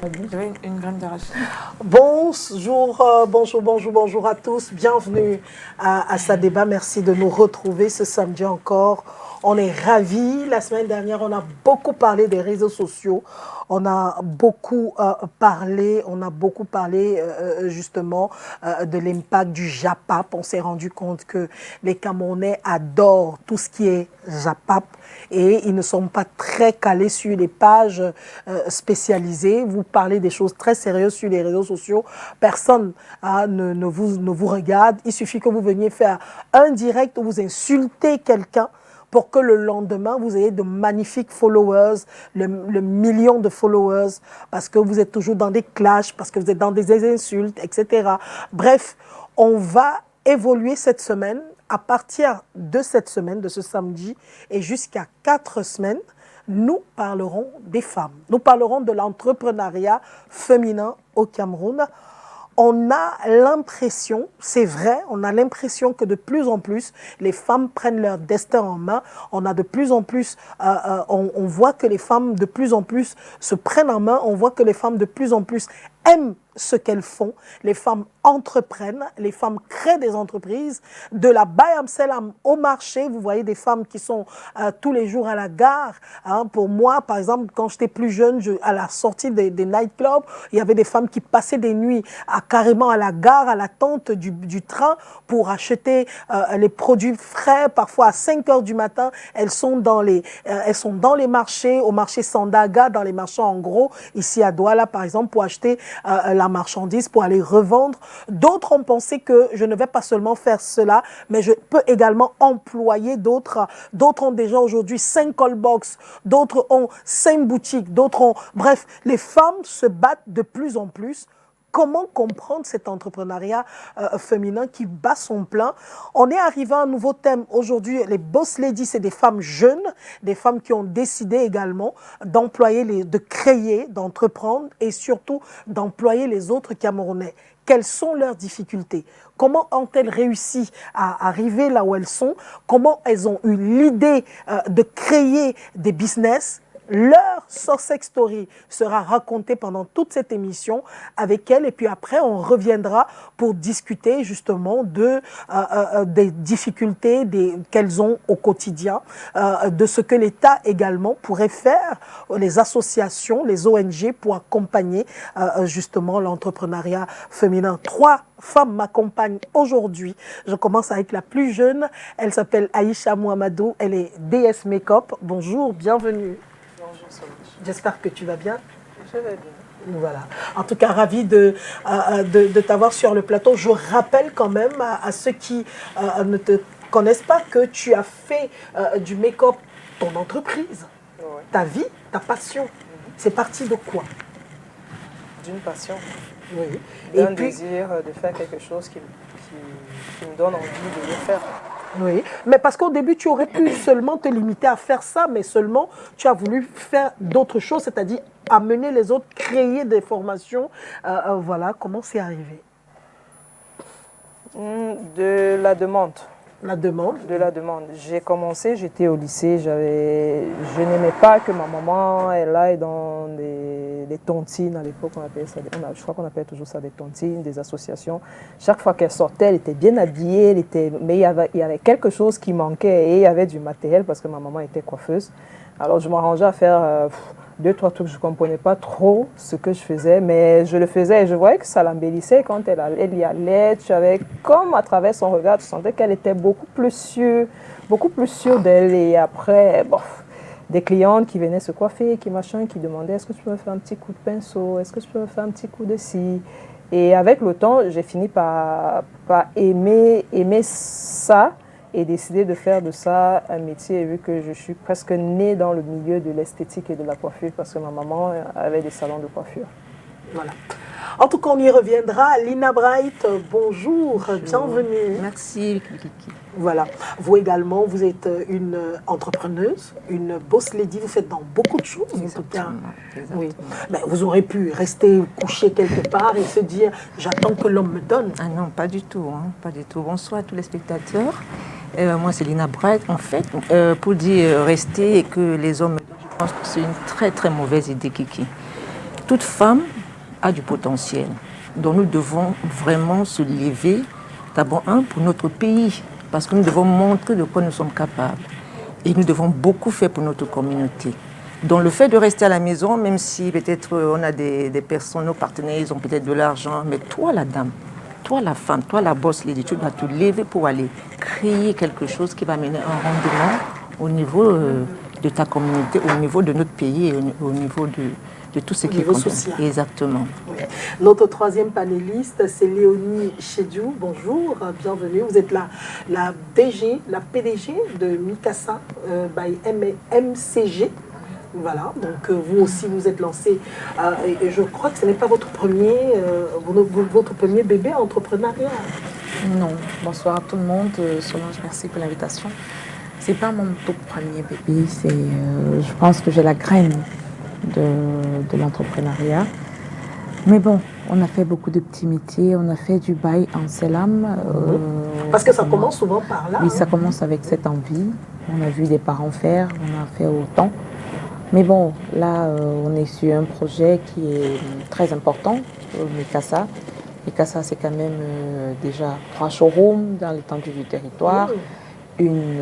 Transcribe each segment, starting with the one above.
J'avais une graine d'arachide. Bonjour à tous. Bienvenue à ça débat. Merci de nous retrouver ce samedi encore. On est ravis. La semaine dernière, on a beaucoup parlé des réseaux sociaux. On a beaucoup parlé justement de l'impact du Japap. On s'est rendu compte que les Camerounais adorent tout ce qui est Japap et ils ne sont pas très calés sur les pages spécialisées. Vous parlez des choses très sérieuses sur les réseaux sociaux. Personne ne vous regarde. Il suffit que vous veniez faire un direct où vous insultez quelqu'un pour que le lendemain, vous ayez de magnifiques followers, le million de followers, parce que vous êtes toujours dans des clashs, parce que vous êtes dans des insultes, etc. Bref, on va évoluer cette semaine. À partir de cette semaine, de ce samedi, et jusqu'à 4 semaines, nous parlerons des femmes. Nous parlerons de l'entrepreneuriat féminin au Cameroun. On a l'impression, c'est vrai, on a l'impression que de plus en plus, les femmes prennent leur destin en main. On a de plus en plus, on voit que les femmes de plus en plus se prennent en main. On voit que les femmes de plus en plus aiment ce qu'elles font. Les femmes entreprennent, les femmes créent des entreprises. De la Bayam Selam au marché, vous voyez des femmes qui sont tous les jours à la gare. Pour moi, par exemple, quand j'étais plus jeune, à la sortie des nightclubs, il y avait des femmes qui passaient des nuits carrément à la gare, à l'attente du train pour acheter les produits frais. Parfois à 5 heures du matin, elles sont dans les marchés, au marché Sandaga, dans les marchands en gros, ici à Douala par exemple, pour acheter la marchandise, pour aller revendre. D'autres ont pensé que je ne vais pas seulement faire cela, mais je peux également employer d'autres. D'autres ont déjà aujourd'hui 5 call box, d'autres ont 5 boutiques, d'autres ont... Bref, les femmes se battent de plus en plus. Comment comprendre cet entrepreneuriat féminin qui bat son plein? On est arrivé à un nouveau thème. Aujourd'hui, les boss ladies, c'est des femmes jeunes, des femmes qui ont décidé également d'employer, de créer, d'entreprendre et surtout d'employer les autres Camerounais. Quelles sont leurs difficultés? Comment ont-elles réussi à arriver là où elles sont? Comment elles ont eu l'idée de créer des business? Leur success story sera racontée pendant toute cette émission avec elles et puis après on reviendra pour discuter justement des difficultés qu'elles ont au quotidien, de ce que l'État également pourrait faire, les associations, les ONG pour accompagner justement l'entrepreneuriat féminin. 3 femmes m'accompagnent aujourd'hui. Je commence avec la plus jeune. Elle s'appelle Aïcha Mouamadou. Elle est DS Makeup. Bonjour, bienvenue. J'espère que tu vas bien. Je vais bien. Voilà. En tout cas, ravi de t'avoir sur le plateau. Je rappelle quand même à ceux qui ne te connaissent pas que tu as fait du make-up ton entreprise, ta vie, ta passion. C'est parti de quoi? D'une passion. Oui. D'un désir de faire quelque chose qui me donne envie de le faire. Oui, mais parce qu'au début, tu aurais pu seulement te limiter à faire ça, mais seulement tu as voulu faire d'autres choses, c'est-à-dire amener les autres, créer des formations. Voilà, comment c'est arrivé? De la demande. La demande? De la demande. J'ai commencé, j'étais au lycée, je n'aimais pas que ma maman, elle aille dans des tontines, à l'époque on appelait ça, je crois qu'on appelle toujours ça des tontines, des associations. Chaque fois qu'elle sortait, elle était bien habillée, mais il y avait quelque chose qui manquait et il y avait du matériel parce que ma maman était coiffeuse. Alors je m'arrangeais à faire 2-3 trucs, je ne comprenais pas trop ce que je faisais, mais je le faisais et je voyais que ça l'embellissait quand elle y allait. Tu avais, comme à travers son regard, tu sentais qu'elle était beaucoup plus sûre d'elle. Et après, des clientes qui venaient se coiffer, qui demandaient est-ce que tu peux me faire un petit coup de pinceau, est-ce que tu peux me faire un petit coup de scie. Et avec le temps, j'ai fini par aimer ça. Et décidé de faire de ça un métier, vu que je suis presque née dans le milieu de l'esthétique et de la coiffure, parce que ma maman avait des salons de coiffure. Voilà. En tout cas, on y reviendra. Lina Bright, bonjour, bienvenue. Merci. Voilà. Vous également, vous êtes une entrepreneuse, une boss lady, vous faites dans beaucoup de choses. En tout cas. Oui. Mais vous aurez pu rester couché quelque part et se dire, j'attends que l'homme me donne. Ah non, pas du tout. Pas du tout. Bonsoir à tous les spectateurs. Moi, c'est Lina Bright. En fait, pour dire rester et que les hommes me donnent, je pense que c'est une très très mauvaise idée, Kiki. toute femme a du potentiel. Donc nous devons vraiment se lever, d'abord pour notre pays, parce que nous devons montrer de quoi nous sommes capables. Et nous devons beaucoup faire pour notre communauté. Donc le fait de rester à la maison, même si peut-être on a des personnes, nos partenaires, ils ont peut-être de l'argent, mais toi la dame, toi la femme, toi la boss lady, tu dois te lever pour aller créer quelque chose qui va amener un rendement au niveau de ta communauté, au niveau de notre pays et au niveau de tout ce qui est social. Exactement. Oui. Notre troisième panéliste, c'est Léonie Chédiou. Bonjour, bienvenue. Vous êtes la PDG de Mikasa by MCG. Voilà, donc vous aussi vous êtes lancé, et je crois que ce n'est pas votre premier bébé entrepreneurial. Non, bonsoir à tout le monde. Solange, merci pour l'invitation. C'est pas mon tout premier bébé, je pense que j'ai la graine de l'entrepreneuriat. Mais bon, on a fait beaucoup de petits métiers, on a fait du bail en Selam. Parce que ça commence souvent par là. Oui, ça commence avec cette envie. On a vu des parents faire, on a fait autant. Mais bon, là, on est sur un projet qui est très important, Mikasa. Mikasa, c'est quand même déjà 3 showrooms dans l'étendue du territoire, une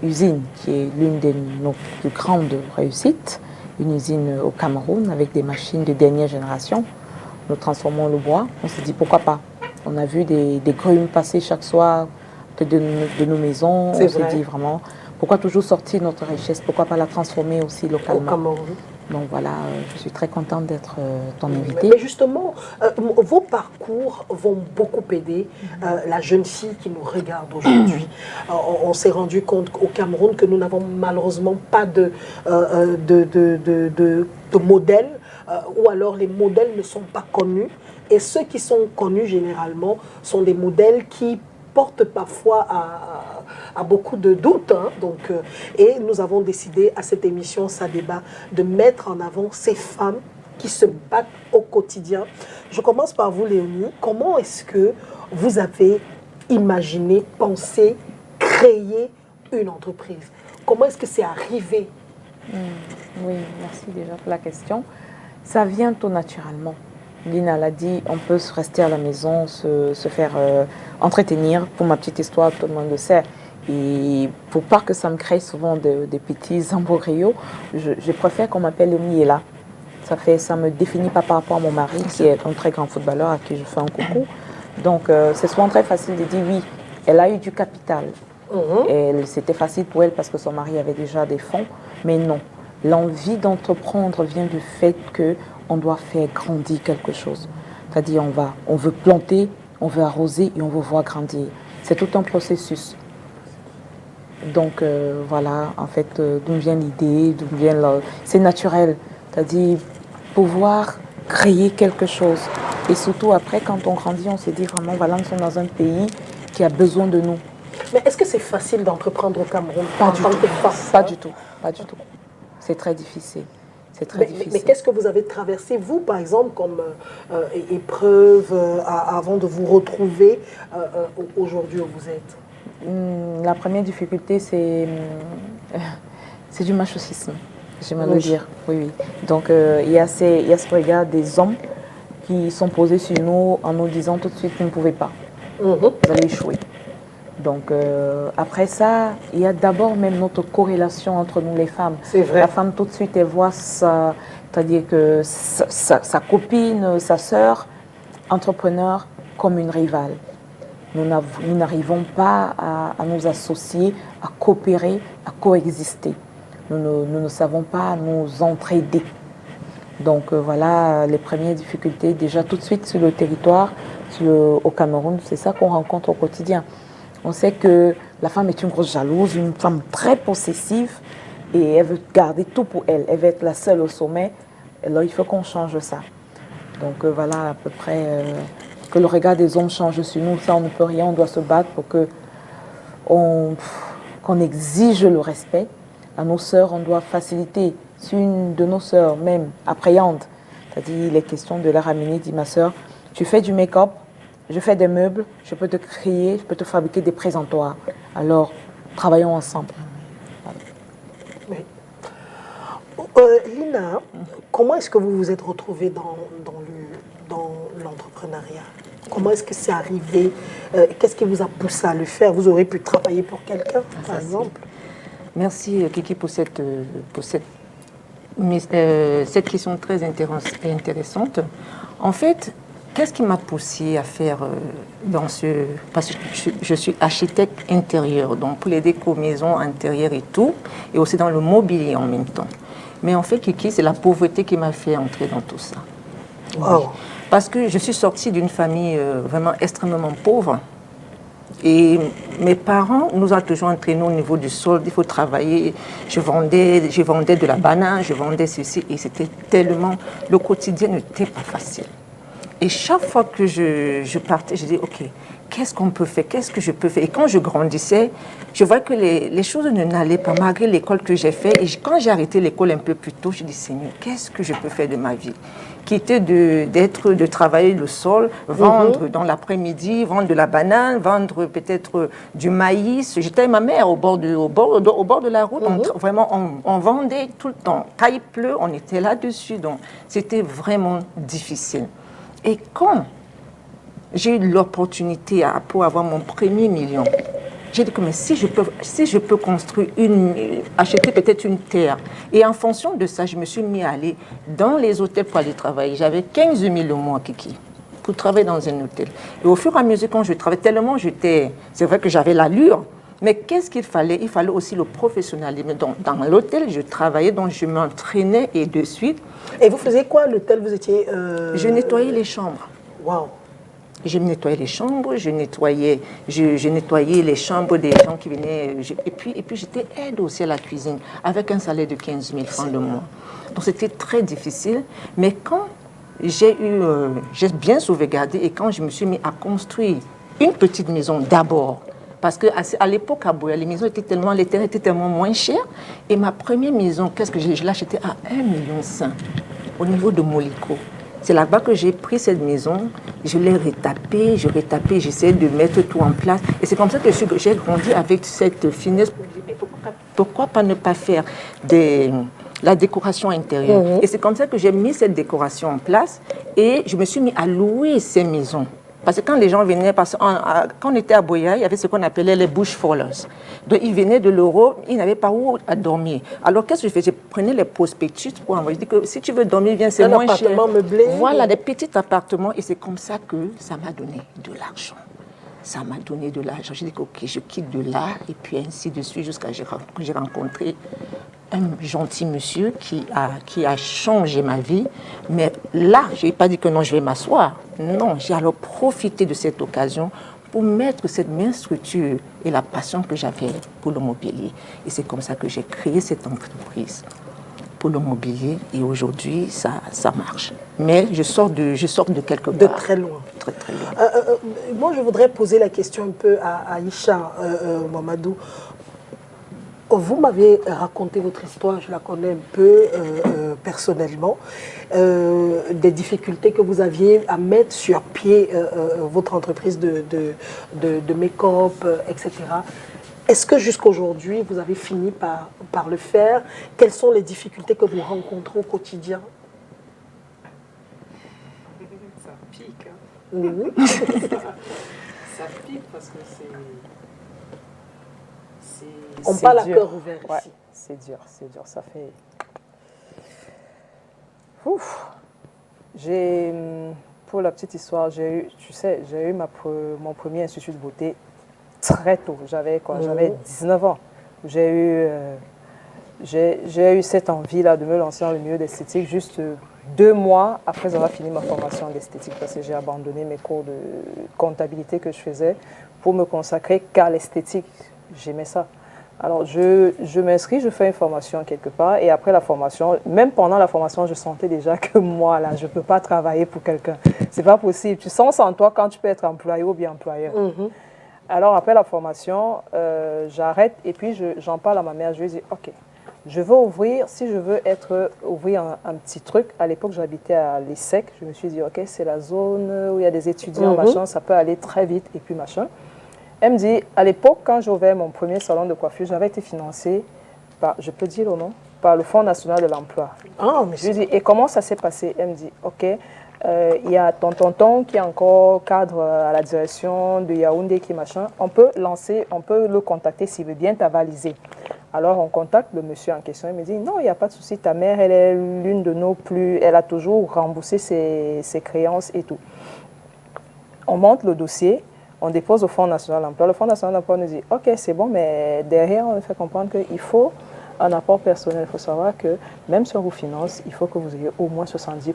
usine qui est l'une de nos plus grandes réussites, une usine au Cameroun avec des machines de dernière génération. Nous transformons le bois. On s'est dit pourquoi pas. On a vu des grumes passer chaque soir de nos maisons. On s'est dit vraiment, pourquoi toujours sortir notre richesse? Pourquoi pas la transformer aussi localement? Donc voilà, je suis très contente d'être ton invitée. Mais justement, vos parcours vont beaucoup aider la jeune fille qui nous regarde aujourd'hui. On s'est rendu compte au Cameroun que nous n'avons malheureusement pas de modèles, ou alors les modèles ne sont pas connus. Et ceux qui sont connus généralement sont des modèles qui portent parfois à beaucoup de doutes. Hein. Donc, et nous avons décidé à cette émission Ça débat de mettre en avant ces femmes qui se battent au quotidien. Je commence par vous, Léonie. Comment est-ce que vous avez imaginé, pensé, créé une entreprise? Comment est-ce que c'est arrivé? Oui, merci déjà pour la question. Ça vient tout naturellement. Lina l'a dit, on peut se rester à la maison, se faire entretenir. Pour ma petite histoire, tout le monde le sait. Et pour pas que ça me crée souvent des petits embryos, je préfère qu'on m'appelle Miela. Ça me définit pas par rapport à mon mari, qui est un très grand footballeur à qui je fais un coucou. Donc, c'est souvent très facile de dire oui, elle a eu du capital. C'était facile pour elle parce que son mari avait déjà des fonds, mais non. L'envie d'entreprendre vient du fait qu'on doit faire grandir quelque chose. C'est-à-dire, on veut planter, on veut arroser et on veut voir grandir. C'est tout un processus. Donc, voilà, en fait, d'où vient l'idée, c'est naturel. C'est-à-dire, pouvoir créer quelque chose. Et surtout, après, quand on grandit, on se dit vraiment, voilà, nous sommes dans un pays qui a besoin de nous. Mais est-ce que c'est facile d'entreprendre au Cameroun? Pas du tout. Pas du tout. Pas du tout. C'est très difficile. C'est très difficile. Mais qu'est-ce que vous avez traversé, vous, par exemple, comme épreuve avant de vous retrouver aujourd'hui où vous êtes? La première difficulté, c'est du machisme, j'aimerais le dire. Oui, oui. Donc, il y a ce regard des hommes qui sont posés sur nous en nous disant tout de suite, vous ne pouvez pas. Vous allez échouer. Donc, après ça, il y a d'abord même notre corrélation entre nous les femmes. C'est vrai. La femme, tout de suite, elle voit c'est-à-dire que sa copine, sa sœur, entrepreneur, comme une rivale. Nous n'arrivons pas à nous associer, à coopérer, à coexister. Nous ne savons pas nous entraider. Donc, voilà les premières difficultés. Déjà, tout de suite, sur le territoire, au Cameroun, c'est ça qu'on rencontre au quotidien. On sait que la femme est une grosse jalouse, une femme très possessive et elle veut garder tout pour elle. Elle veut être la seule au sommet. Alors il faut qu'on change ça. Donc voilà à peu près que le regard des hommes change sur nous. Ça, on ne peut rien, on doit se battre pour qu'on exige le respect. À nos sœurs, on doit faciliter. Si une de nos sœurs même appréhende, c'est-à-dire les questions de la ramener, dit ma sœur, tu fais du make-up, je fais des meubles, je peux te créer, je peux te fabriquer des présentoirs. Alors, travaillons ensemble. Oui. Lina, comment est-ce que vous vous êtes retrouvée dans l'entrepreneuriat? Comment est-ce que c'est arrivé? Qu'est-ce qui vous a poussé à le faire? Vous aurez pu travailler pour quelqu'un, par exemple? Merci Kiki pour cette question très intéressante. En fait, qu'est-ce qui m'a poussée à faire parce que je suis architecte intérieur, donc pour les décos maison intérieure et tout, et aussi dans le mobilier en même temps. Mais en fait, Kiki, c'est la pauvreté qui m'a fait entrer dans tout ça. Oh. Oui. Parce que je suis sortie d'une famille vraiment extrêmement pauvre. Et mes parents nous ont toujours entraînés au niveau du solde, il faut travailler. Je vendais de la banane, je vendais ceci, et c'était tellement... Le quotidien n'était pas facile. Et chaque fois que je partais, je disais, OK, qu'est-ce qu'on peut faire? Qu'est-ce que je peux faire? Et quand je grandissais, je voyais que les choses ne n'allaient pas, malgré l'école que j'ai faite. Et quand j'ai arrêté l'école un peu plus tôt, je dis, Seigneur, qu'est-ce que je peux faire de ma vie? Quitter de travailler le sol, vendre dans l'après-midi, vendre de la banane, vendre peut-être du maïs. J'étais avec ma mère au bord de la route. On vendait tout le temps. Quand il pleut, on était là-dessus. Donc, c'était vraiment difficile. Et quand j'ai eu l'opportunité pour avoir mon premier million, j'ai dit que mais si je peux construire acheter peut-être une terre. Et en fonction de ça, je me suis mis à aller dans les hôtels pour aller travailler. J'avais 15 000 le mois, Kiki, pour travailler dans un hôtel. Et au fur et à mesure, quand je travaillais, tellement c'est vrai que j'avais l'allure, mais qu'est-ce qu'il fallait? Il fallait aussi le professionnalisme. Donc, dans l'hôtel, je travaillais, donc je m'entraînais et de suite. Et vous faisiez quoi à l'hôtel? Vous étiez... Je nettoyais les chambres. Waouh! Je nettoyais les chambres, je nettoyais les chambres des gens qui venaient. Et puis j'étais aide aussi à la cuisine, avec un salaire de 15 000 francs le mois. Donc c'était très difficile. Mais quand j'ai bien sauvegardé et quand je me suis mis à construire une petite maison d'abord, parce qu'à l'époque, à Boya, les terrains étaient tellement moins chers. Et ma première maison, qu'est-ce que je l'ai achetée à 1,5 million au niveau de Moliko. C'est là-bas que j'ai pris cette maison, je l'ai retapée, j'essayais de mettre tout en place. Et c'est comme ça que j'ai grandi avec cette finesse. Mais pourquoi pas ne pas faire la décoration intérieure? Et c'est comme ça que j'ai mis cette décoration en place et je me suis mis à louer ces maisons. Parce que quand les gens venaient, quand on était à Boya, il y avait ce qu'on appelait les bush fallers. Donc ils venaient de l'Europe, ils n'avaient pas où dormir. Alors qu'est-ce que je faisais? Je prenais les prospectus pour envoyer. Je dis que si tu veux dormir, viens, c'est moins cher. Un appartement meublé. Voilà, des petits appartements. Et c'est comme ça que ça m'a donné de l'argent. Ça m'a donné de l'argent. J'ai dit que ok, je quitte de là et puis ainsi de suite jusqu'à ce que j'ai rencontré un gentil monsieur qui a changé ma vie. Mais là, je n'ai pas dit que non, je vais m'asseoir. Non, j'ai alors profité de cette occasion pour mettre cette même structure et la passion que j'avais pour le mobilier. Et c'est comme ça que j'ai créé cette entreprise pour le mobilier. Et aujourd'hui, ça marche. Mais je sors de quelque part. De très loin. Très, très loin. Moi, je voudrais poser la question un peu à Aïcha Mamadou. Vous m'avez raconté votre histoire, je la connais un peu personnellement, des difficultés que vous aviez à mettre sur pied votre entreprise de make-up, etc. Est-ce que jusqu'à aujourd'hui, vous avez fini par le faire? Quelles sont les difficultés que vous rencontrez au quotidien? Ça pique. Ça pique parce que c'est... On parle à cœur ouvert ici. C'est dur, ça fait... Ouf. Pour la petite histoire, j'ai eu mon premier institut de beauté très tôt. J'avais 19 ans. J'ai eu cette envie-là de me lancer dans le milieu d'esthétique juste 2 mois après avoir fini ma formation d'esthétique parce que j'ai abandonné mes cours de comptabilité que je faisais pour me consacrer qu'à l'esthétique. J'aimais ça. Alors, je m'inscris, je fais une formation quelque part et après la formation, même pendant la formation, je sentais déjà que moi, là, je ne peux pas travailler pour quelqu'un. C'est pas possible. Tu sens en toi quand tu peux être employé ou bien employeur. Alors, après la formation, j'arrête et puis j'en parle à ma mère. Je lui dis, OK, je veux ouvrir un petit truc. À l'époque, j'habitais à l'ESSEC. Je me suis dit, OK, c'est la zone où il y a des étudiants, machin, ça peut aller très vite et puis machin. Elle me dit, à l'époque, quand j'ai ouvert mon premier salon de coiffure, j'avais été financée par, je peux dire le nom? par le Fonds national de l'emploi. Ah, mais Je lui dis, et comment ça s'est passé? Elle me dit, ok, il y a ton tonton qui est encore cadre à la direction de Yaoundé, qui machin. On peut le contacter s'il veut bien t'avaliser. Alors on contacte le monsieur en question. Il me dit, non, il n'y a pas de souci, ta mère, elle est l'une de nos plus... Elle a toujours remboursé ses créances et tout. On monte le dossier, on dépose au Fonds national de l'emploi. Le Fonds national de l'emploi nous dit, ok, c'est bon, mais derrière, on nous fait comprendre qu'il faut un apport personnel. Il faut savoir que même si on vous finance, il faut que vous ayez au moins 70% de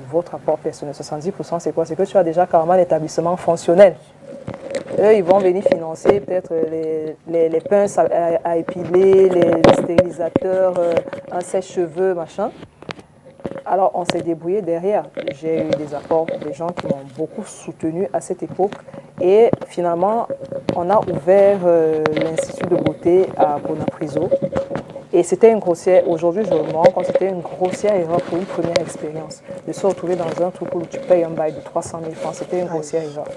votre apport personnel. 70%, c'est quoi? C'est que tu as déjà carrément l'établissement fonctionnel. Eux, ils vont venir financer peut-être les pinces à épiler, les stérilisateurs, un sèche-cheveux, machin. Alors, on s'est débrouillé derrière. J'ai eu des apports des gens qui m'ont beaucoup soutenu à cette époque. Et finalement, on a ouvert l'Institut de beauté à Bonapriso. Et c'était une grossière, aujourd'hui je me rends compte, c'était une grossière erreur pour une première expérience. De se retrouver dans un truc où tu payes un bail de 300 000 francs, c'était une grossière erreur.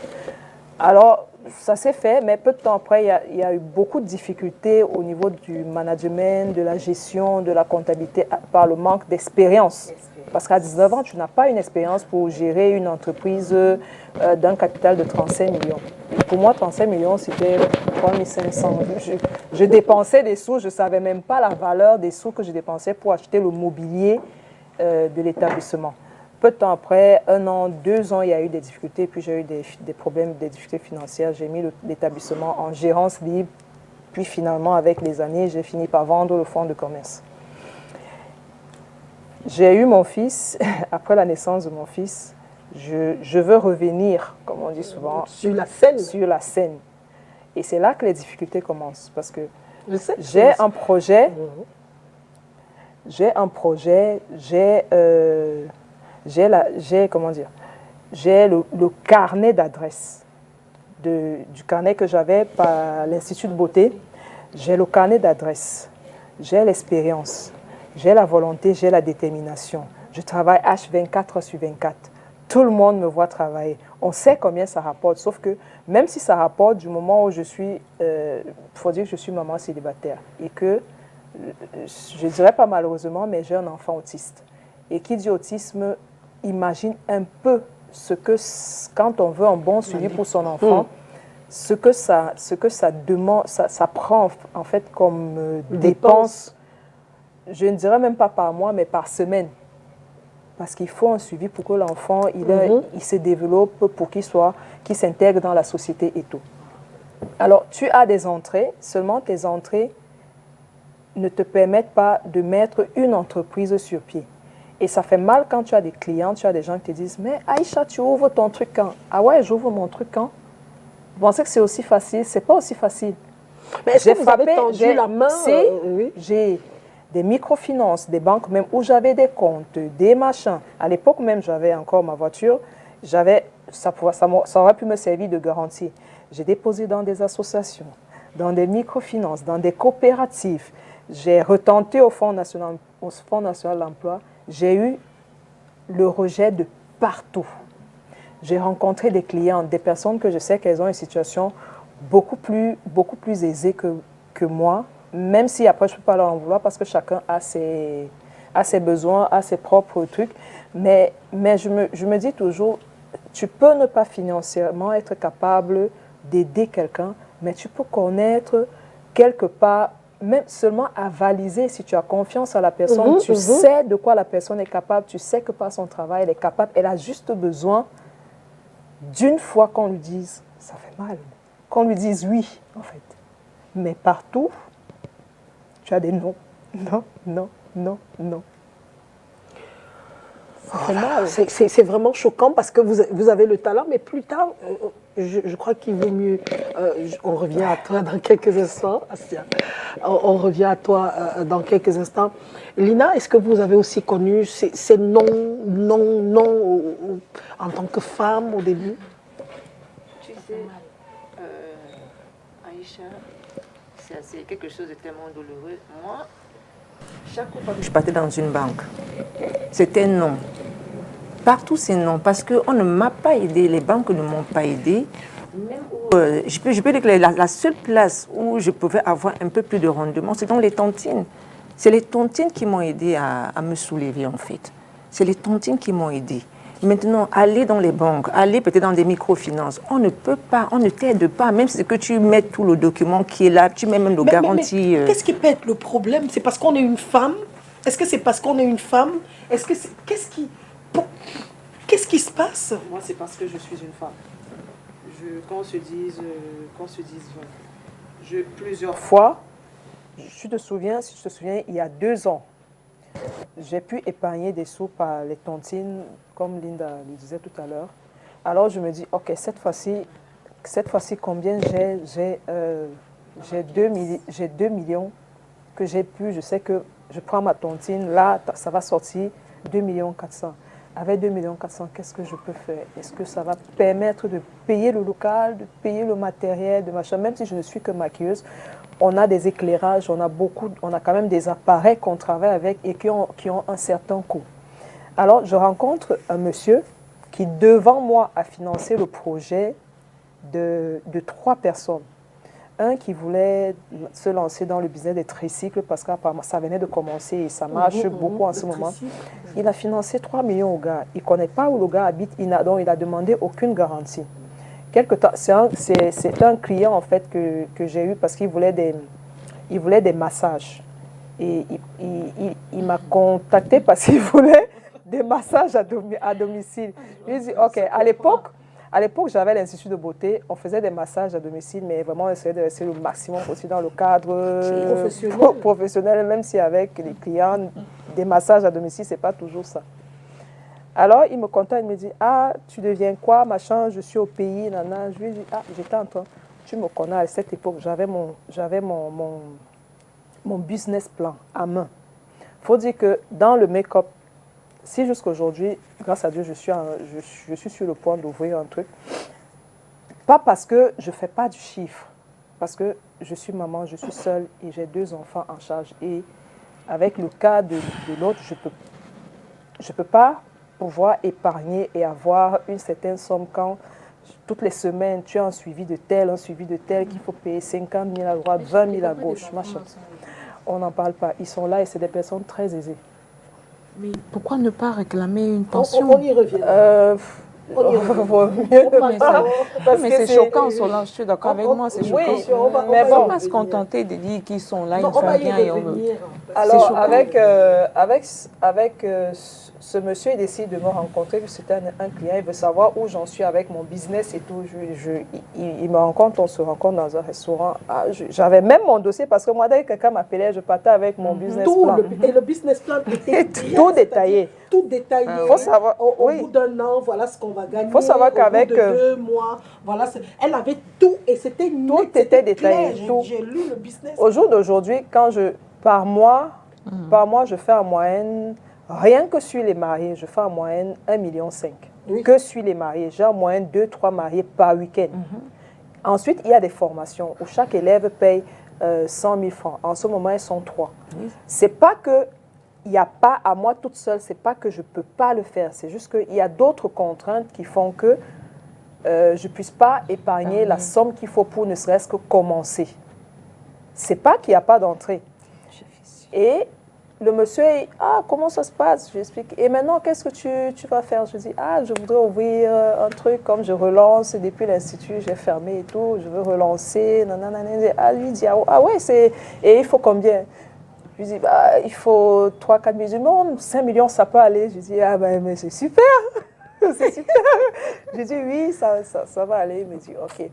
Alors, ça s'est fait, mais peu de temps après, il y a eu beaucoup de difficultés au niveau du management, de la gestion, de la comptabilité, par le manque d'expérience. Parce qu'à 19 ans, tu n'as pas une expérience pour gérer une entreprise d'un capital de 35 millions. Et pour moi, 35 millions, c'était 3 500. Je dépensais des sous, je ne savais même pas la valeur des sous que je dépensais pour acheter le mobilier de l'établissement. Peu de temps après, 1 an, 2 ans, il y a eu des difficultés, puis j'ai eu des problèmes, des difficultés financières. J'ai mis l'établissement en gérance libre, puis finalement, avec les années, j'ai fini par vendre le fonds de commerce. J'ai eu mon fils, après la naissance de mon fils, je veux revenir, comme on dit souvent, sur la scène. Sur la scène. Et c'est là que les difficultés commencent, parce que j'ai un projet, j'ai le carnet d'adresses du carnet que j'avais par l'Institut de beauté. J'ai le carnet d'adresses, j'ai l'expérience, j'ai la volonté, j'ai la détermination. Je travaille H24/24. Tout le monde me voit travailler. On sait combien ça rapporte, sauf que même si ça rapporte du moment où je suis, faut dire que je suis maman célibataire et que, je ne dirais pas malheureusement, mais j'ai un enfant autiste. Et qui dit autisme, imagine un peu ce que, quand on veut un bon suivi pour son enfant, ce que ça demande, ça prend en fait comme dépense. Je ne dirais même pas par mois, mais par semaine. Parce qu'il faut un suivi pour que l'enfant il se développe, pour qu'il s'intègre dans la société et tout. Alors, tu as des entrées, seulement tes entrées ne te permettent pas de mettre une entreprise sur pied. Et ça fait mal quand tu as des clients, tu as des gens qui te disent « Mais Aïcha, tu ouvres ton truc quand ?»« Ah ouais, j'ouvre mon truc quand ?» Vous pensez que c'est aussi facile? C'est pas aussi facile. Mais est-ce que vous avez tendu la main? J'ai des microfinances, des banques même où j'avais des comptes, des machins. À l'époque même, j'avais encore ma voiture. Ça aurait pu me servir de garantie. J'ai déposé dans des associations, dans des microfinances, dans des coopératives. J'ai retenté au Fonds national de l'emploi. J'ai eu le rejet de partout. J'ai rencontré des clients, des personnes que je sais qu'elles ont une situation beaucoup plus aisée que moi, même si après je ne peux pas leur en vouloir parce que chacun a ses besoins, a ses propres trucs. Mais je me dis toujours, tu peux ne pas financièrement être capable d'aider quelqu'un, mais tu peux connaître quelque part, même seulement avaliser si tu as confiance à la personne, tu sais de quoi la personne est capable, tu sais que par son travail, elle est capable, elle a juste besoin d'une fois qu'on lui dise, ça fait mal, qu'on lui dise oui, en fait. Mais partout, tu as des non, non, non, non, non. Ça fait mal. C'est vraiment choquant parce que vous avez le talent, mais plus tard, je crois qu'il vaut mieux. On revient à toi dans quelques instants. Astia. On revient à toi dans quelques instants. Lina, est-ce que vous avez aussi connu ces non en tant que femme au début? Tu sais, Aïcha, c'est quelque chose de tellement douloureux. Moi, chaque fois que je partais dans une banque, c'était non. Partout, c'est non, parce qu'on ne m'a pas aidé, les banques ne m'ont pas aidé. Même où, je peux dire que la seule place où je pouvais avoir un peu plus de rendement, c'est dans les tontines. C'est les tontines qui m'ont aidé à me soulever, en fait. C'est les tontines qui m'ont aidé. Maintenant, aller dans les banques, aller peut-être dans des microfinances, on ne peut pas, on ne t'aide pas, même si que tu mets tout le document qui est là, tu mets même nos garanties. Mais qu'est-ce qui peut être le problème? C'est parce qu'on est une femme? Est-ce que c'est parce qu'on est une femme? Est-ce que c'est... Qu'est-ce qui se passe? Moi, c'est parce que je suis une femme. Qu'on se dise plusieurs fois, si tu te souviens, il y a 2 ans, j'ai pu épargner des sous par les tontines, comme Linda le disait tout à l'heure. Alors je me dis, ok, cette fois-ci, combien j'ai 2 millions que j'ai pu, je sais que je prends ma tontine, là, ça va sortir 2,4 millions. Avec 2,4 millions, qu'est-ce que je peux faire? Est-ce que ça va permettre de payer le local, de payer le matériel, de machin? Même si je ne suis que maquilleuse, on a des éclairages, on a quand même des appareils qu'on travaille avec et qui ont un certain coût. Alors, je rencontre un monsieur qui, devant moi, a financé le projet de 3 personnes. Un qui voulait se lancer dans le business des tricycles parce que ça venait de commencer et ça marche beaucoup en ce moment. Il a financé 3 millions au gars. Il ne connaît pas où le gars habite, donc il a demandé aucune garantie. Quelque temps, c'est un client en fait que j'ai eu parce qu'il voulait des massages. Et il m'a contacté parce qu'il voulait des massages à domicile. Je lui ai dit, ok, à l'époque, j'avais l'Institut de beauté, on faisait des massages à domicile, mais vraiment, on essayait de rester le maximum aussi dans le cadre professionnel, même si avec les clients, des massages à domicile, ce n'est pas toujours ça. Alors, il me contacte, il me dit, ah, tu deviens quoi, machin, je suis au pays, nana. Je lui dis, ah, j'étais en train, tu me connais, à cette époque, j'avais mon business plan à main. Il faut dire que dans le make-up, si jusqu'à aujourd'hui, grâce à Dieu, je suis sur le point d'ouvrir un truc, pas parce que je ne fais pas du chiffre, parce que je suis maman, je suis seule et j'ai 2 enfants en charge. Et avec le cas de l'autre, je peux pas pouvoir épargner et avoir une certaine somme quand toutes les semaines, tu as un suivi de tel, qu'il faut payer 50 000 à droite, 20 000 à gauche, machin. On n'en parle pas. Ils sont là et c'est des personnes très aisées. Mais pourquoi ne pas réclamer une pension? On y revient. Mais c'est choquant, Solange, je suis d'accord avec moi, c'est choquant. Oui, mais bon, on ne va pas se contenter de dire qu'ils sont là, ils font bien et on veut. Alors, avec ce monsieur, il décide de me rencontrer, c'était un client, il veut savoir où j'en suis avec mon business et tout. Il me rencontre, on se rencontre dans un restaurant. Ah, j'avais même mon dossier parce que moi, dès que quelqu'un m'appelait, je partais avec mon business plan. Et le business plan était tout détaillé. Tout détaillé. Il faut savoir, au bout d'un an, voilà ce qu'on va gagner. Il faut savoir qu'avec... Au bout de 2 mois, voilà, elle avait tout et c'était tout était détaillé. J'ai lu le business. Au jour d'aujourd'hui, par mois, je fais en moyenne, rien que sur les mariés, je fais en moyenne 1,5 million. Oui. Que sur les mariés. J'ai en moyenne 2-3 mariés par week-end. Ensuite, il y a des formations où chaque élève paye 100 000 francs. En ce moment, elles sont 3. Oui. C'est pas que il n'y a pas à moi toute seule, c'est pas que je ne peux pas le faire. C'est juste qu'il y a d'autres contraintes qui font que je ne puisse pas épargner la somme qu'il faut pour ne serait-ce que commencer. Ce n'est pas qu'il n'y a pas d'entrée. Et le monsieur, comment ça se passe? Je lui explique. Et maintenant, qu'est-ce que tu vas faire? Je dis, je voudrais ouvrir un truc comme je relance. Depuis l'Institut, j'ai fermé et tout. Je veux relancer. Lui dit, ouais, et il faut combien? Je lui dis, il faut 3-4 musulmans, 5 millions, ça peut aller. Je lui dis, mais c'est super. C'est super. Je lui dis, oui, ça va aller. Il me dit, ok.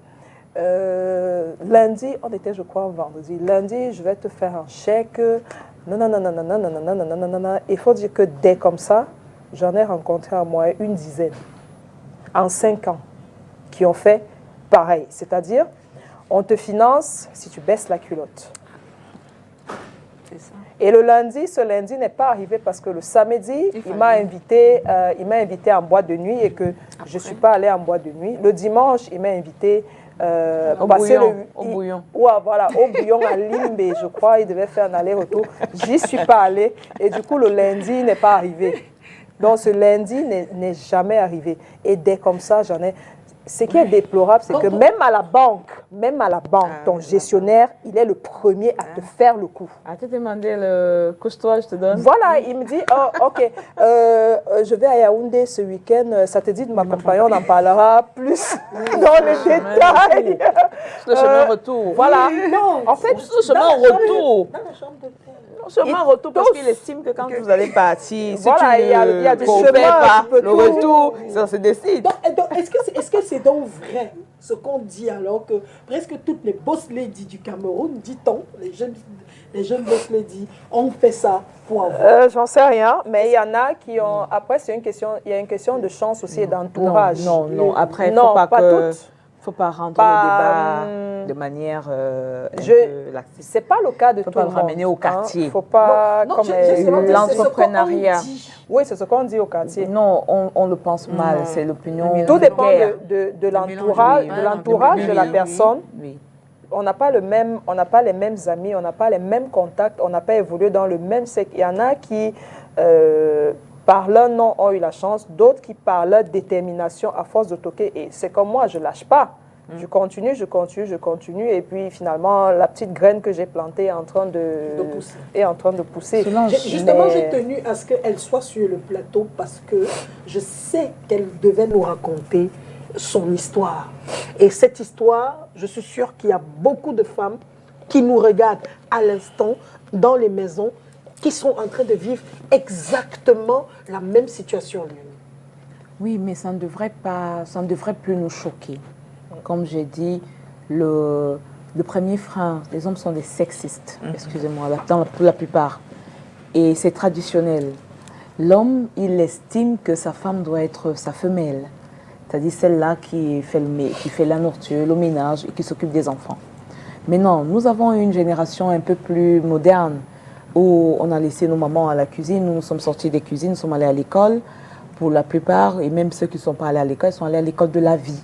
Lundi, on était, je crois, vendredi. Lundi, je vais te faire un chèque. Non. Il faut dire que dès comme ça, j'en ai rencontré à moi une dizaine, en 5 ans, qui ont fait pareil. C'est-à-dire, on te finance si tu baisses la culotte. Ça. Et ce lundi n'est pas arrivé parce que le samedi, il m'a invité en boîte de nuit et que je ne suis pas allée en boîte de nuit. Le dimanche, il m'a invité au bouillon. Voilà, au bouillon à Limbe, je crois, il devait faire un aller-retour. J'y suis pas allée et du coup, le lundi n'est pas arrivé. Donc, ce lundi n'est jamais arrivé. Et dès comme ça, ce qui est déplorable, c'est que même à la banque, ton gestionnaire, il est le premier à te faire le coup. À te demander le couche-toi, je te donne. Voilà, il me dit, oh, ok, je vais à Yaoundé ce week-end, ça te dit de m'accompagner, on en parlera plus dans les détails. Le chemin retour. Voilà. Non, en fait, le chemin retour. Dans la chambre d'hôtel. Chemin retour parce qu'il estime que quand vous allez partir, si voilà, tu il y a des coopères chemins, pas, tu peux le tout. retour, ça se décide. Donc, est-ce que c'est donc vrai ce qu'on dit alors que presque toutes les boss ladies du Cameroun, dit-on, les jeunes boss ladies, ont fait ça pour avoir. J'en sais rien, mais il y en a qui ont. Après, il y a une question de chance aussi et d'entourage. Non. Après, il ne Non, faut pas toutes. Faut pas rendre Pas, le débat de manière c'est pas le cas de faut tout pas le le monde. ramener au quartier. Faut pas Non, comme l'entrepreneuriat. Oui, c'est ce qu'on dit au quartier. Non, on le pense mal. C'est l'opinion. Tout dépend guerre. de l'entourage de la personne. Oui. On n'a pas les mêmes amis, on n'a pas les mêmes contacts, on n'a pas évolué dans le même secteur. Il y en a qui, par leur nom, ont eu la chance, d'autres qui, par leur détermination, à force de toquer, et c'est comme moi, je ne lâche pas. Je continue, et puis finalement, la petite graine que j'ai plantée est en train de pousser. Justement, j'ai tenu à ce qu'elle soit sur le plateau parce que je sais qu'elle devait nous raconter son histoire. Et cette histoire, je suis sûre qu'il y a beaucoup de femmes qui nous regardent à l'instant dans les maisons qui sont en train de vivre exactement la même situation. Oui, mais ça ne devrait plus nous choquer. Comme j'ai dit, le premier frein, les hommes sont des sexistes, excusez-moi, pour la plupart. Et c'est traditionnel. L'homme, il estime que sa femme doit être sa femelle, c'est-à-dire celle-là qui fait la nourriture, le ménage et qui s'occupe des enfants. Mais non, nous avons une génération un peu plus moderne où on a laissé nos mamans à la cuisine, nous sommes sortis des cuisines, nous sommes allés à l'école. Pour la plupart, et même ceux qui ne sont pas allés à l'école, ils sont allés à l'école de la vie.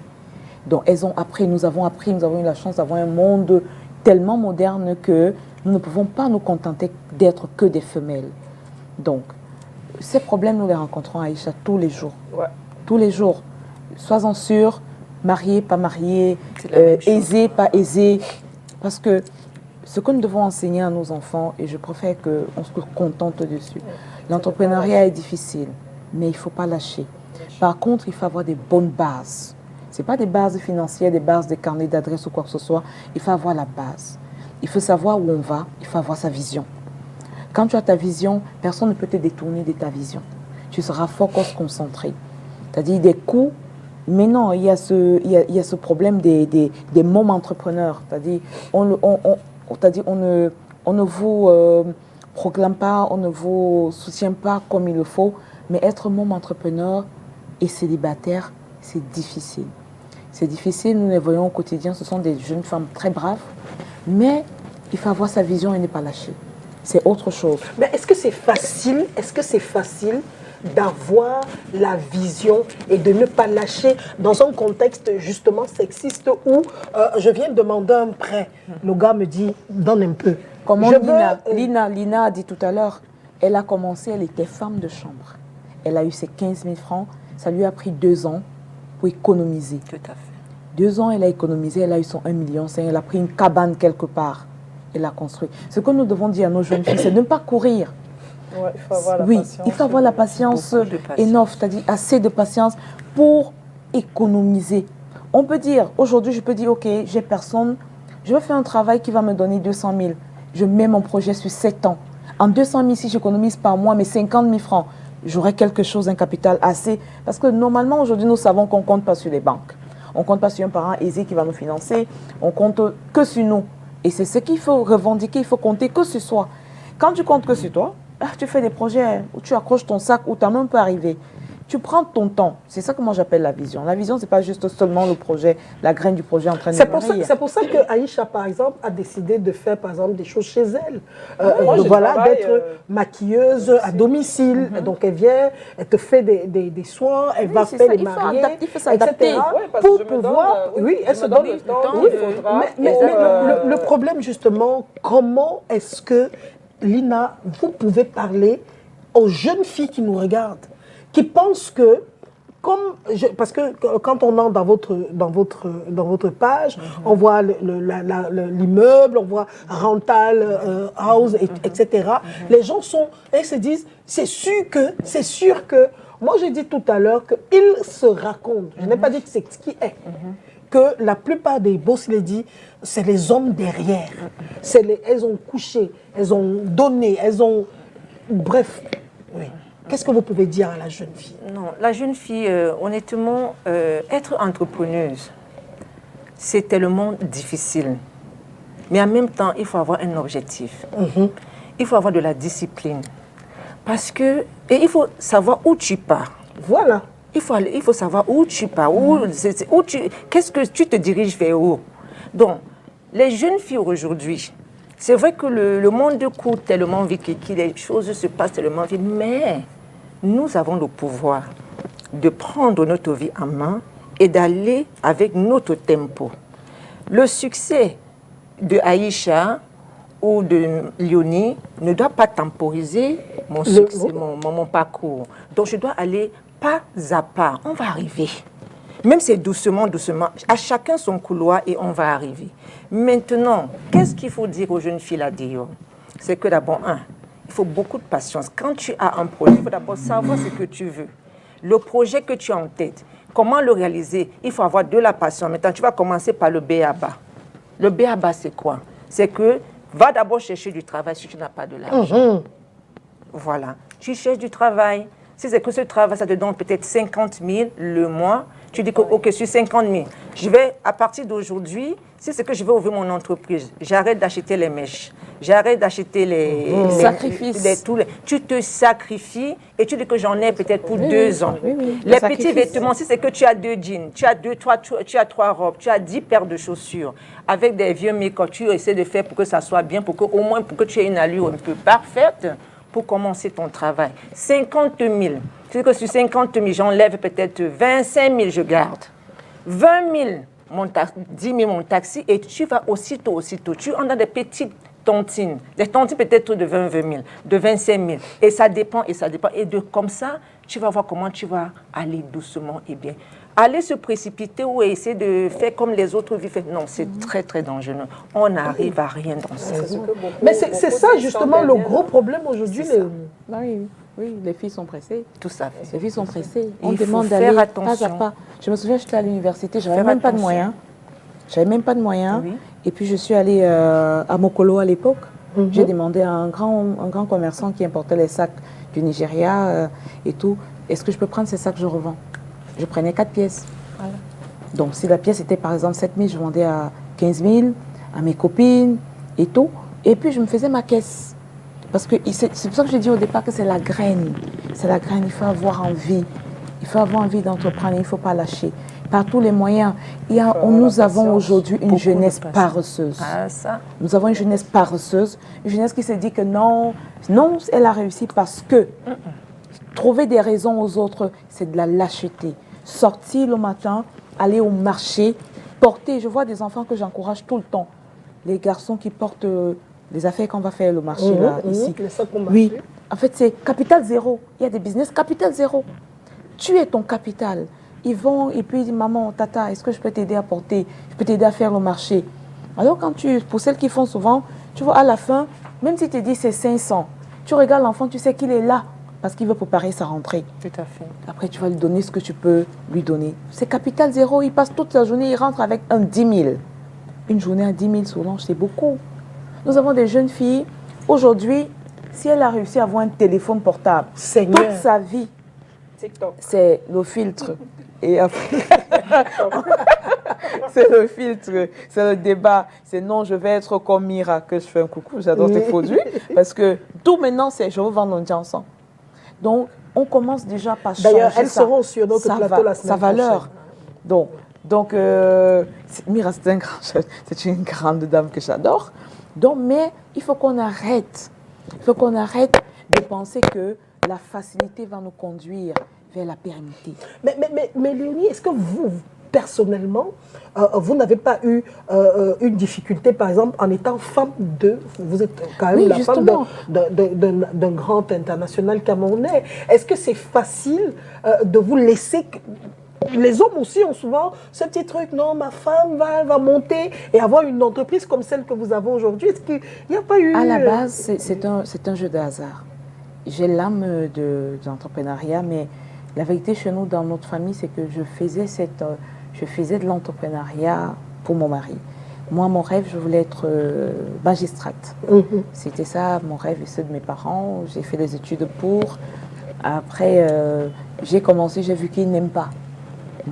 Donc elles ont appris, nous avons eu la chance d'avoir un monde tellement moderne que nous ne pouvons pas nous contenter d'être que des femelles. Donc, ces problèmes, nous les rencontrons à Aïcha tous les jours. Ouais. Tous les jours. Sois-en sûr, marié, pas marié, aisé, pas aisé. Parce que ce que nous devons enseigner à nos enfants, et je préfère qu'on se contente dessus, l'entrepreneuriat est difficile, mais il ne faut pas lâcher. Par contre, il faut avoir des bonnes bases. Ce n'est pas des bases financières, des bases de carnet d'adresse ou quoi que ce soit. Il faut avoir la base. Il faut savoir où on va. Il faut avoir sa vision. Quand tu as ta vision, personne ne peut te détourner de ta vision. Tu seras focus concentré. C'est-à-dire des coups. Mais non, il y a ce problème des mômes entrepreneurs. C'est-à-dire on ne vous proclame pas, on ne vous soutient pas comme il le faut. Mais être môme entrepreneur et célibataire, c'est difficile. C'est difficile, nous les voyons au quotidien, ce sont des jeunes femmes très braves, mais il faut avoir sa vision et ne pas lâcher. C'est autre chose. Mais est-ce que c'est facile d'avoir la vision et de ne pas lâcher dans un contexte justement sexiste où je viens de demander un prêt, le gars me dit donne un peu. Comme Lina a dit tout à l'heure, elle a commencé, elle était femme de chambre. Elle a eu ses 15 000 francs, ça lui a pris 2 ans pour économiser. Tout à fait. 2 ans, elle a économisé, elle a eu son 1,5 million, elle a pris une cabane quelque part, elle a construit. Ce que nous devons dire à nos jeunes filles, c'est de ne pas courir. Ouais, il faut avoir la patience. Il faut avoir la patience énorme, c'est-à-dire assez de patience pour économiser. On peut dire, aujourd'hui, je peux dire, ok, j'ai personne, je vais faire un travail qui va me donner 200 000. Je mets mon projet sur 7 ans. En 200 000, si j'économise par mois mes 50 000 francs, j'aurai quelque chose, un capital assez. Parce que normalement, aujourd'hui, nous savons qu'on ne compte pas sur les banques. On ne compte pas sur un parent aisé qui va nous financer. On compte que sur nous. Et c'est ce qu'il faut revendiquer. Il faut compter que sur soi. Quand tu comptes que sur toi, tu fais des projets où tu accroches ton sac, où tu n'as même pas arrivé. Tu prends ton temps. C'est ça que moi j'appelle la vision. La vision, ce n'est pas juste seulement le projet, la graine du projet en train de mûrir. C'est pour ça que Aïcha, par exemple, a décidé de faire, par exemple, des choses chez elle. D'être maquilleuse à domicile. Donc, elle vient, elle te fait des soins, elle va faire les mariés, il faut s'adapter. Pour pouvoir... Oui, elle se donne le temps. Mais le problème, justement, comment est-ce que, Lina, vous pouvez parler aux jeunes filles qui nous regardent, qui pensent que parce que quand on entre dans votre page, on voit l'immeuble, on voit rental house, etc. Les gens se disent, c'est sûr que, moi j'ai dit tout à l'heure qu'ils se racontent. Je n'ai pas dit que c'est ce qui est. Que la plupart des boss ladies, c'est les hommes derrière. Elles ont couché, elles ont donné, bref. Oui. Qu'est-ce que vous pouvez dire à la jeune fille? Non, la jeune fille, honnêtement, être entrepreneuse, c'est tellement difficile. Mais en même temps, il faut avoir un objectif. Il faut avoir de la discipline. Parce que, et il faut savoir où tu pars. Voilà. Il faut savoir où tu pars, qu'est-ce que tu te diriges vers où. Donc, les jeunes filles aujourd'hui, c'est vrai que le monde court tellement vite, que les choses se passent tellement vite, mais nous avons le pouvoir de prendre notre vie en main et d'aller avec notre tempo. Le succès de Aïcha ou de Léonie ne doit pas temporiser mon succès, mon parcours. Donc, je dois aller pas à pas. On va arriver. Même si c'est doucement, doucement. À chacun son couloir et on va arriver. Maintenant, qu'est-ce qu'il faut dire aux jeunes filles là-dedans? C'est que d'abord, il faut beaucoup de patience. Quand tu as un projet, il faut d'abord savoir ce que tu veux. Le projet que tu as en tête, comment le réaliser? Il faut avoir de la patience. Maintenant, tu vas commencer par le B.A.B.A. Le B.A.B.A, c'est quoi? C'est que va d'abord chercher du travail si tu n'as pas de l'argent. Voilà. Tu cherches du travail. Si c'est que ce travail, ça te donne peut-être 50 000 le mois, tu dis que, OK, sur 50 000, je vais, à partir d'aujourd'hui, si c'est que je vais ouvrir mon entreprise, j'arrête d'acheter les mèches, j'arrête d'acheter les sacrifices. Tu te sacrifies et tu dis que j'en ai peut-être pour 2 ans. Les petits vêtements, si c'est que tu as 2 jeans, tu as 3 robes, tu as 10 paires de chaussures, avec des vieux make-up, tu essaies de faire pour que ça soit bien, pour que tu aies une allure un peu parfaite, pour commencer ton travail. 50 000. Tu sais que sur 50 000, j'enlève peut-être 25 000, je garde. 20 000, 10 000 mon taxi, et tu vas aussitôt. Tu en as des petites tontines. Des tontines peut-être de 20 000, de 25 000. Et ça dépend. Et comme ça, tu vas voir comment tu vas aller doucement et bien. Aller se précipiter ou essayer de faire comme les autres vivent, non, c'est très, très dangereux. On n'arrive à rien dans ça. Mais c'est ça, justement, le gros problème aujourd'hui. Oui, les filles sont pressées. Tout ça fait. Les filles sont pressées. On Il faut demande faire d'aller pas attention. à pas. Je me souviens, j'étais à l'université, j'avais même pas de moyens. Oui. Et puis, je suis allée à Mokolo à l'époque. J'ai demandé à un grand commerçant qui importait les sacs du Nigeria et tout, est-ce que je peux prendre ces sacs, je revends? Je prenais 4 pièces. Voilà. Donc, si la pièce était par exemple 7 000, je vendais à 15 000 à mes copines et tout. Et puis, je me faisais ma caisse. Parce que c'est pour ça que je dis au départ que c'est la graine. C'est la graine, il faut avoir envie. Il faut avoir envie d'entreprendre, il ne faut pas lâcher. Par tous les moyens. Nous avons aujourd'hui une jeunesse paresseuse. Ah, ça. Nous avons une jeunesse paresseuse. Une jeunesse qui se dit que non, elle a réussi parce que trouver des raisons aux autres, c'est de la lâcheté. Sortir le matin, aller au marché, porter. Je vois des enfants que j'encourage tout le temps. Les garçons qui portent les affaires qu'on va faire le marché ici. Oui, en fait, c'est capital zéro. Il y a des business capital zéro. Tu es ton capital. Ils vont et puis ils disent, maman, tata, est-ce que je peux t'aider à porter? Je peux t'aider à faire le marché. Alors, pour celles qui font souvent, tu vois, à la fin, même si tu dis c'est 500, tu regardes l'enfant, tu sais qu'il est là. Parce qu'il veut préparer sa rentrée. Tout à fait. Après, tu vas lui donner ce que tu peux lui donner. C'est capital zéro. Il passe toute sa journée, il rentre avec un 10 000. Une journée à 10 000 Solange, c'est beaucoup. Nous avons des jeunes filles. Aujourd'hui, si elle a réussi à avoir un téléphone portable, toute sa vie, c'est le filtre. Et après, c'est le filtre, c'est le débat. C'est non, je vais être comme Mira, que je fais un coucou, j'adore tes produits. Parce que tout maintenant, c'est je veux vendre un ensemble. Donc, on commence déjà par changer ça. D'ailleurs, elles seront sur notre plateau la semaine prochaine. Sa valeur. Donc Mira, c'est une grande dame que j'adore. Mais il faut qu'on arrête. Il faut qu'on arrête de penser que la facilité va nous conduire vers la pérennité. Mais Léonie, est-ce que vous, personnellement, vous n'avez pas eu une difficulté, par exemple, en étant femme de... Vous êtes quand même Oui, la justement. femme d'un grand international camerounais. Est-ce que c'est facile de vous laisser... Les hommes aussi ont souvent ce petit truc, non, ma femme va monter et avoir une entreprise comme celle que vous avez aujourd'hui. Est-ce qu'il n'y a pas eu... À la base, c'est un jeu de hasard. J'ai l'âme de l'entrepreneuriat, mais la vérité chez nous, dans notre famille, c'est que je faisais de l'entrepreneuriat pour mon mari. Moi, mon rêve, je voulais être magistrate. C'était ça, mon rêve et ceux de mes parents. J'ai fait des études pour. Après, j'ai commencé, j'ai vu qu'ils n'aiment pas.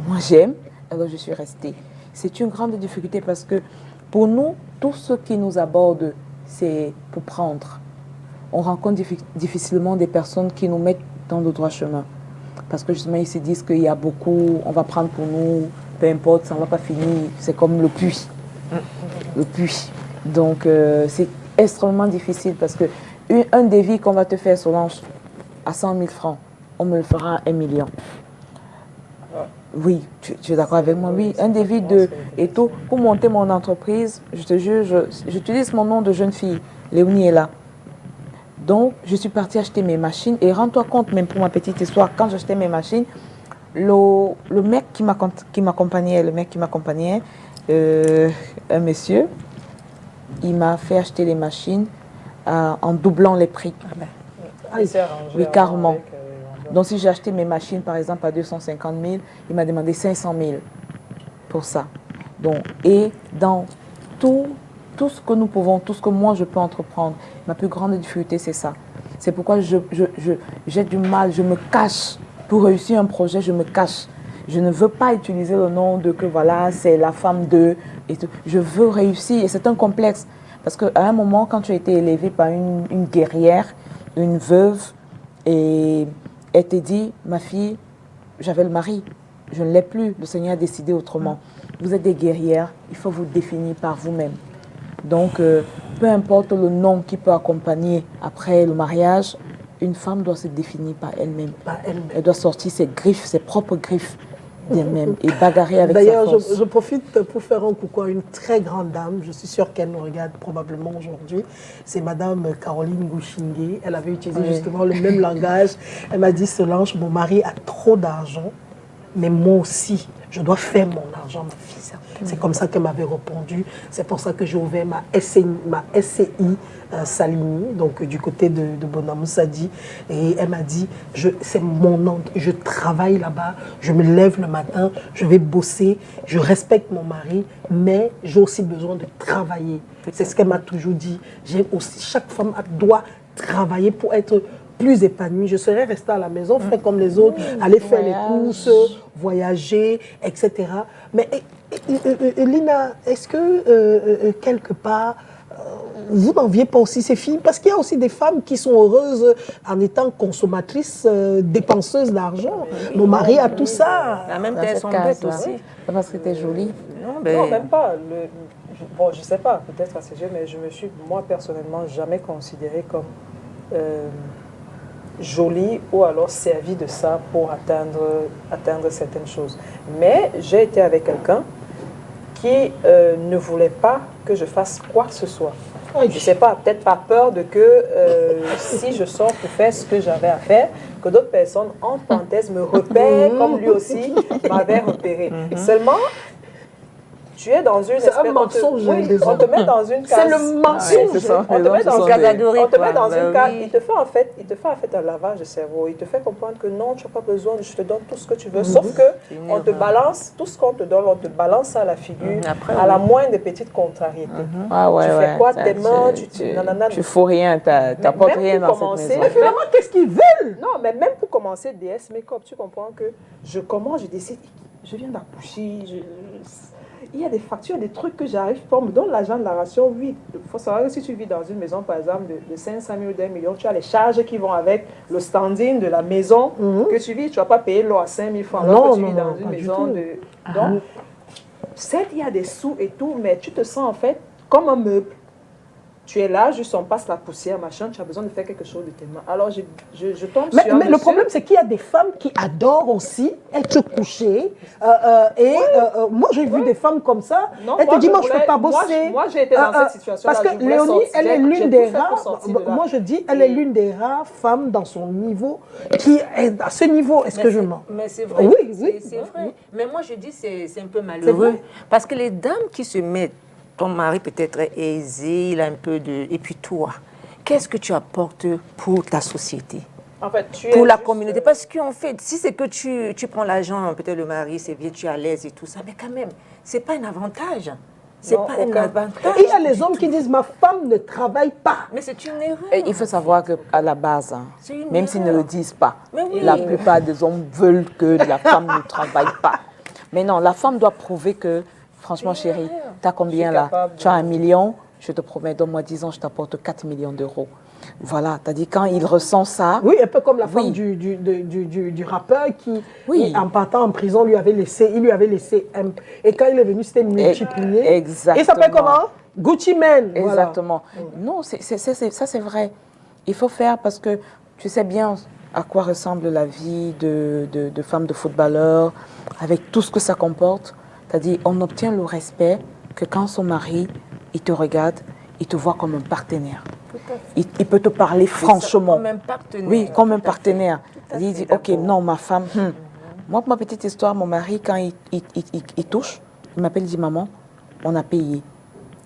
Moi, j'aime, alors je suis restée. C'est une grande difficulté parce que pour nous, tout ce qui nous aborde, c'est pour prendre. On rencontre difficilement des personnes qui nous mettent dans le droit chemin. Parce que justement, ils se disent qu'il y a beaucoup, on va prendre pour nous, peu importe, ça ne va pas finir. C'est comme le puits. Le puits. Donc, c'est extrêmement difficile parce que un devis qu'on va te faire, Solange, à 100 000 francs, on me le fera à 1 million. Oui, tu es d'accord avec moi? Oui, un devis et tout. Pour monter mon entreprise, je te jure, j'utilise mon nom de jeune fille. Léonie est là. Donc, je suis partie acheter mes machines. Et rends-toi compte, même pour ma petite histoire, quand j'achetais mes machines, le mec qui m'accompagnait, un monsieur, il m'a fait acheter les machines en doublant les prix. Oui, carrément. Donc, si j'ai acheté mes machines, par exemple, à 250 000, il m'a demandé 500 000 pour ça. Donc, et dans tout ce que nous pouvons, tout ce que moi je peux entreprendre, ma plus grande difficulté, c'est ça. C'est pourquoi j'ai du mal, je me cache. Pour réussir un projet, je me cache. Je ne veux pas utiliser le nom de que voilà, c'est la femme de. Et tout. Je veux réussir et c'est un complexe. Parce qu'à un moment, quand tu as été élevée par une guerrière, une veuve, et elle t'a dit, ma fille, j'avais le mari, je ne l'ai plus, le Seigneur a décidé autrement. Vous êtes des guerrières, il faut vous définir par vous-même. Donc, peu importe le nom qui peut accompagner après le mariage, une femme doit se définir par elle-même. Elle doit sortir ses griffes, ses propres griffes d'elle-même et bagarrer avec sa force. D'ailleurs, je profite pour faire un coucou à une très grande dame. Je suis sûre qu'elle nous regarde probablement aujourd'hui. C'est Madame Caroline Gouchingué. Elle avait utilisé justement le même langage. Elle m'a dit, Solange, mon mari a trop d'argent, mais moi aussi, je dois faire mon argent, ma fille. C'est comme ça qu'elle m'avait répondu. C'est pour ça que j'ai ouvert ma SCI Salini, donc du côté de Bonamou Sadi. Et elle m'a dit, c'est mon ordre, je travaille là-bas, je me lève le matin, je vais bosser, je respecte mon mari, mais j'ai aussi besoin de travailler. C'est ce qu'elle m'a toujours dit. Chaque femme doit travailler pour être plus épanouie. Je serais restée à la maison, faire comme les autres, aller faire les courses, voyager, etc. Mais Lina, est-ce que quelque part, vous n'enviez pas aussi ces filles? Parce qu'il y a aussi des femmes qui sont heureuses en étant consommatrices, dépenseuses d'argent. Mon mari a tout ça. La même elles sont bêtes aussi. Parce que t'es jolie. Non, même pas. Bon, je sais pas, peut-être à ce jeu, mais je me suis, moi, personnellement, jamais considérée comme jolie ou alors servi de ça pour atteindre certaines choses. Mais j'ai été avec quelqu'un qui ne voulait pas que je fasse quoi que ce soit. Je ne sais pas, peut-être par peur de que si je sors pour faire ce que j'avais à faire, que d'autres personnes, en parenthèse, me repèrent comme lui aussi m'avait repéré. Seulement, tu es dans une espèce... C'est un mensonge. On te met dans une case. C'est le mensonge. On te met dans une case. Oui. Il te fait en fait un lavage de cerveau. Il te fait comprendre que non, tu n'as pas besoin, je te donne tout ce que tu veux. Sauf que on te balance, tout ce qu'on te donne, on te balance ça à la figure, à la moindre petite contrariété. Tu fais quoi de tes mains? Tu fous rien, tu n'apportes rien dans cette maison. Mais finalement, qu'est-ce qu'ils veulent? Non, mais même pour commencer DS Make-up, tu comprends que je décide, je viens d'accoucher, il y a des factures, des trucs que j'arrive pas, on me donne l'argent de la ration, oui. Il faut savoir que si tu vis dans une maison, par exemple, de 500 000 ou d'1 million, tu as les charges qui vont avec le standing de la maison que tu vis. Tu ne vas pas payer l'eau à 5 000 francs alors que tu vis dans une maison de... Donc, certes, il y a des sous et tout, mais tu te sens en fait comme un meuble. Tu es là, juste on passe la poussière, machin, tu as besoin de faire quelque chose de tes mains. Alors je tombe Mais, sur un mais le monsieur. problème, c'est qu'il y a des femmes qui adorent aussi être couchées. Moi, j'ai vu des femmes comme ça. Non, elles moi, te disent, je moi, je ne peux voulais- pas bosser. moi, j'ai été dans cette situation-là, Parce que je voulais Léonie, sortir. elle est J'ai l'une tout des fait pour rares. sortir de là. Moi, je dis, elle est l'une des rares femmes dans son niveau qui est à ce niveau. Est-ce que je mens? Mais c'est vrai. Oui, oui. C'est vrai. Mais moi, je dis c'est un peu C'est malheureux. vrai. Parce que les dames qui se mettent, ton mari peut-être est aisé, il a un peu de... Et puis toi, qu'est-ce que tu apportes pour ta société? En fait, tu Pour es la juste, communauté. Parce qu'en fait, si c'est que tu prends l'argent, peut-être le mari, c'est bien, tu es à l'aise et tout ça, mais quand même, c'est pas un avantage. C'est Non, pas un aucun. avantage. Et il y a les hommes qui disent, ma femme ne travaille pas. Mais c'est une erreur. Et il faut savoir qu'à la base, hein, C'est une même s'ils ne erreur. le disent pas, Mais oui. la plupart des hommes veulent que la femme ne travaille pas. Mais non, la femme doit prouver que, franchement chérie, tu as combien là? capable Tu as 1 million, je te promets, donne-moi 10 ans, je t'apporte 4 millions d'euros. Voilà, t'as-dit quand il ressent ça, Oui, un peu comme la femme Oui. du rappeur qui, Oui. en partant en prison, il lui avait laissé M. Et quand il est venu, c'était multiplié. Exactement. Il s'appelle comment? Gucci Mane. Voilà. Exactement. Non, ça c'est vrai. Il faut faire parce que tu sais bien à quoi ressemble la vie de femmes de footballeurs, avec tout ce que ça comporte. C'est-à-dire, on obtient le respect que quand son mari, il te regarde, il te voit comme un partenaire. Il peut te parler franchement. Comme un partenaire. Oui, comme un Tout à fait. partenaire. Tout à C'est-à-dire, il fait, dit, ok, d'accord. non, ma femme, Moi, pour ma petite histoire, mon mari, quand il touche, il m'appelle, il dit, maman, on a payé.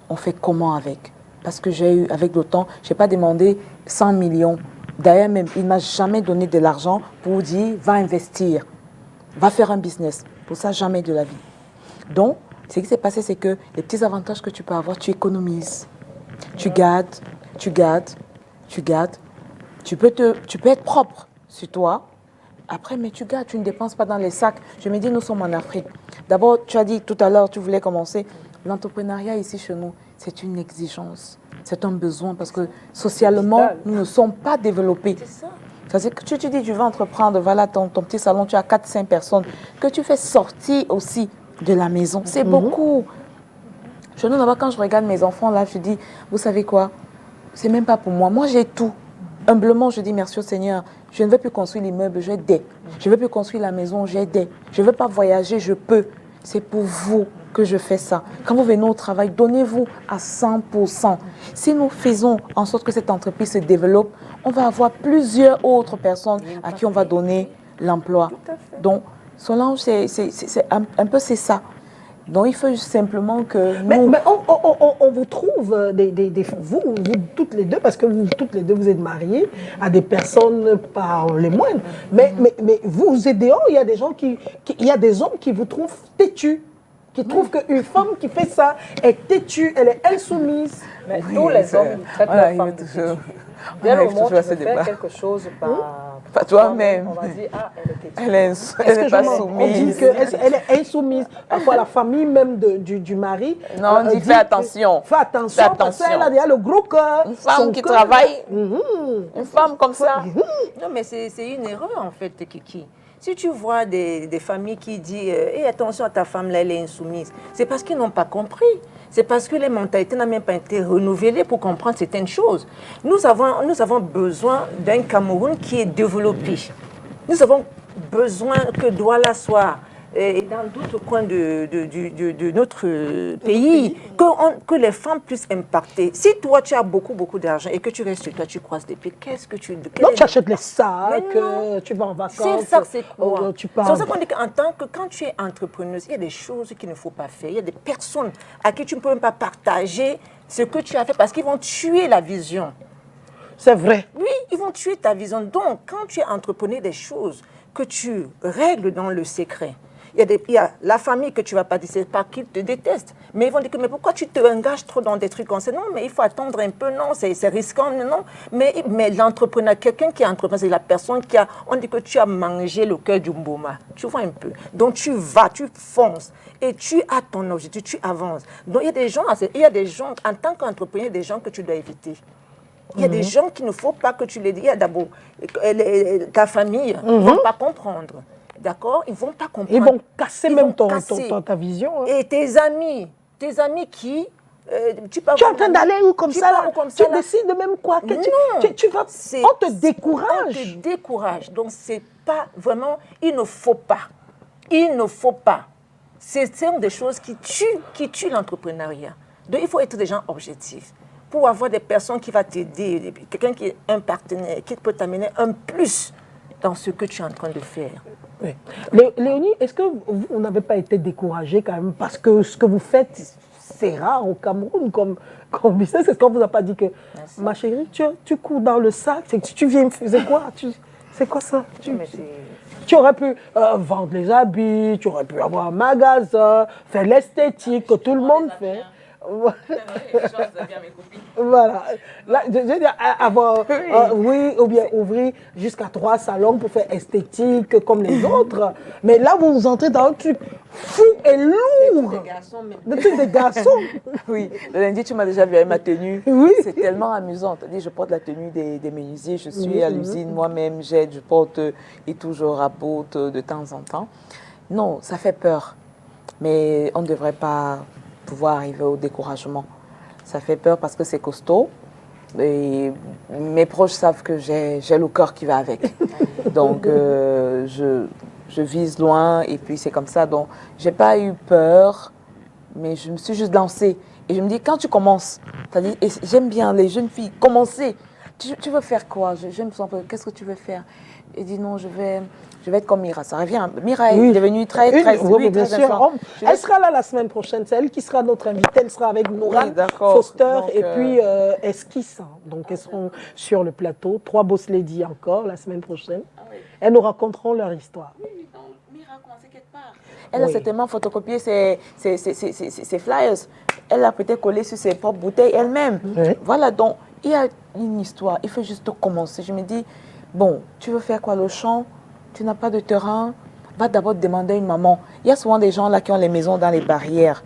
On fait comment avec? Parce que j'ai eu, avec le temps, je n'ai pas demandé 100 millions. D'ailleurs, même, il ne m'a jamais donné de l'argent pour dire, va investir, va faire un business. Pour ça, jamais de la vie. Donc, ce qui s'est passé, c'est que les petits avantages que tu peux avoir, tu économises. Tu gardes, tu gardes, tu gardes. Tu peux être propre sur toi. Après, mais tu gardes, tu ne dépenses pas dans les sacs. Je me dis, nous sommes en Afrique. D'abord, tu as dit tout à l'heure, tu voulais commencer. L'entrepreneuriat ici chez nous, c'est une exigence. C'est un besoin parce que socialement, nous ne sommes pas développés. C'est ça. C'est-à-dire que tu te dis, tu vas entreprendre, voilà ton petit salon, tu as 4-5 personnes, que tu fais sortir aussi de la maison. C'est beaucoup. Chez nous, là-bas, quand je regarde mes enfants, là, je dis, vous savez quoi? C'est même pas pour moi. Moi, j'ai tout. Humblement, je dis merci au Seigneur. Je ne veux plus construire l'immeuble, j'ai des. Je ne veux plus construire la maison, j'ai des. Je ne veux pas voyager, je peux. C'est pour vous que je fais ça. Quand vous venez au travail, donnez-vous à 100%. Si nous faisons en sorte que cette entreprise se développe, on va avoir plusieurs autres personnes à qui on va donner l'emploi. Donc, Solange, c'est un peu c'est ça. Donc, il faut simplement que Mais, nous... mais on vous trouve, vous toutes les deux, parce que vous toutes les deux, vous êtes mariées à des personnes par les moindres. Mais vous êtes dehors, il y a des gens il y a des hommes qui vous trouvent têtus, qui trouvent qu'une femme qui fait ça est têtue, elle est insoumise. Mais tous les hommes traitent Voilà, leur femme il de veut toujours- têtue. on Dès le arrive moment où toujours à tu ce veux faire débat. quelque chose Pas toi-même. on va dire, ah, elle est têtue. Elle n'est pas On dit soumise. qu'elle est insoumise. Parfois, la famille même du mari. Non, on dit, fais attention. Fais attention, Fais parce attention. qu'elle a déjà le gros cœur. Une femme son qui cœur. travaille, une femme comme ça. Non, mais c'est une erreur, en fait, Kiki. Si tu vois des familles qui disent hey, attention à ta femme, là, elle est insoumise, c'est parce qu'ils n'ont pas compris. C'est parce que les mentalités n'ont même pas été renouvelées pour comprendre certaines choses. Nous avons besoin d'un Cameroun qui est développé. Nous avons besoin que Douala soit et dans d'autres coins de notre pays, que les femmes puissent impacter. Si toi, tu as beaucoup d'argent et que tu restes chez toi, tu croises des pieds, qu'est-ce que tu... Non, tu achètes les sacs, Mais non. tu vas en vacances. C'est ça, c'est quoi? Tu C'est pars. pour ça qu'on dit qu'en tant que quand tu es entrepreneuse, il y a des choses qu'il ne faut pas faire. Il y a des personnes à qui tu ne peux même pas partager ce que tu as fait parce qu'ils vont tuer la vision. C'est vrai. Oui, ils vont tuer ta vision. Donc, quand tu es entrepreneur, des choses que tu règles dans le secret, il y a la famille que tu ne vas pas dire, c'est pas qu'ils te détestent. Mais ils vont dire que, mais pourquoi tu te engages trop dans des trucs comme ça? Non, mais il faut attendre un peu, non, c'est risquant, non. Mais l'entrepreneur, quelqu'un qui est entrepreneur, c'est la personne qui a, on dit que tu as mangé le cœur du mboma. Tu vois un peu. Donc tu vas, tu fonces et tu as ton objectif, tu avances. Donc il y a des gens, en tant qu'entrepreneur, il y a des gens que tu dois éviter. Il y a des gens qu'il ne faut pas que tu les dises. Il y a d'abord ta famille ne vont pas comprendre. D'accord? Ils ne vont pas comprendre. Ils vont casser Ils même vont casser. ta vision. Hein. Et tes amis qui tu peux Tu es en train d'aller où comme tu ça, pars là? où comme Tu ça, là? décides même quoi que Non. tu vas... C'est- On te On décourage. te décourage. Donc, c'est pas vraiment... Il ne faut pas. Il ne faut pas. C'est des choses qui tuent l'entrepreneuriat. Donc, il faut être des gens objectifs. Pour avoir des personnes qui vont t'aider, quelqu'un qui est un partenaire, qui peut t'amener un plus dans ce que tu es en train de faire. Oui. Léonie, est-ce que vous n'avez pas été découragé quand même parce que ce que vous faites, c'est rare au Cameroun comme business? Est-ce qu'on ne vous a pas dit que, ma chérie, tu cours dans le sac, tu viens me faire quoi? C'est quoi ça? Tu aurais pu vendre les habits, tu aurais pu avoir un magasin, faire l'esthétique que tout le monde fait. Voilà. Là, je veux dire, avoir, oui, ou bien ouvrir jusqu'à 3 salons pour faire esthétique comme les autres. Mais là, vous entrez dans un truc fou et lourd. Le truc des garçons. Oui, le lundi, tu m'as déjà vu avec ma tenue. Oui. C'est tellement amusant. Je porte la tenue des menuisiers. Je suis à l'usine moi-même. J'aide, je porte et toujours rabote de temps en temps. Non, ça fait peur. Mais on ne devrait pas pouvoir arriver au découragement. Ça fait peur parce que c'est costaud. Et mes proches savent que j'ai le corps qui va avec. Donc, je vise loin et puis c'est comme ça. Donc, j'ai pas eu peur, mais je me suis juste lancée. Et je me dis, quand tu commences, j'aime bien les jeunes filles, commencer. Tu veux faire quoi? Je me sens, qu'est-ce que tu veux faire? Et dit non, je vais être comme Mira. Ça revient. Mira est devenue très bien sûr. Elle sera là la semaine prochaine. C'est elle qui sera notre invitée. Elle sera avec Nourane Foster et puis Esquisse. Donc, elles seront sur le plateau. 3 boss ladies encore la semaine prochaine. Elles nous raconteront leur histoire. Oui, donc, Mira a commencé quelque part. Elle a certainement photocopié ses flyers. Elle a peut-être collé sur ses propres bouteilles elle-même. Oui. Voilà, donc, il y a une histoire. Il faut juste commencer. Je me dis, bon, tu veux faire quoi, le champ? Tu n'as pas de terrain? Va d'abord demander à une maman. Il y a souvent des gens là qui ont les maisons dans les barrières.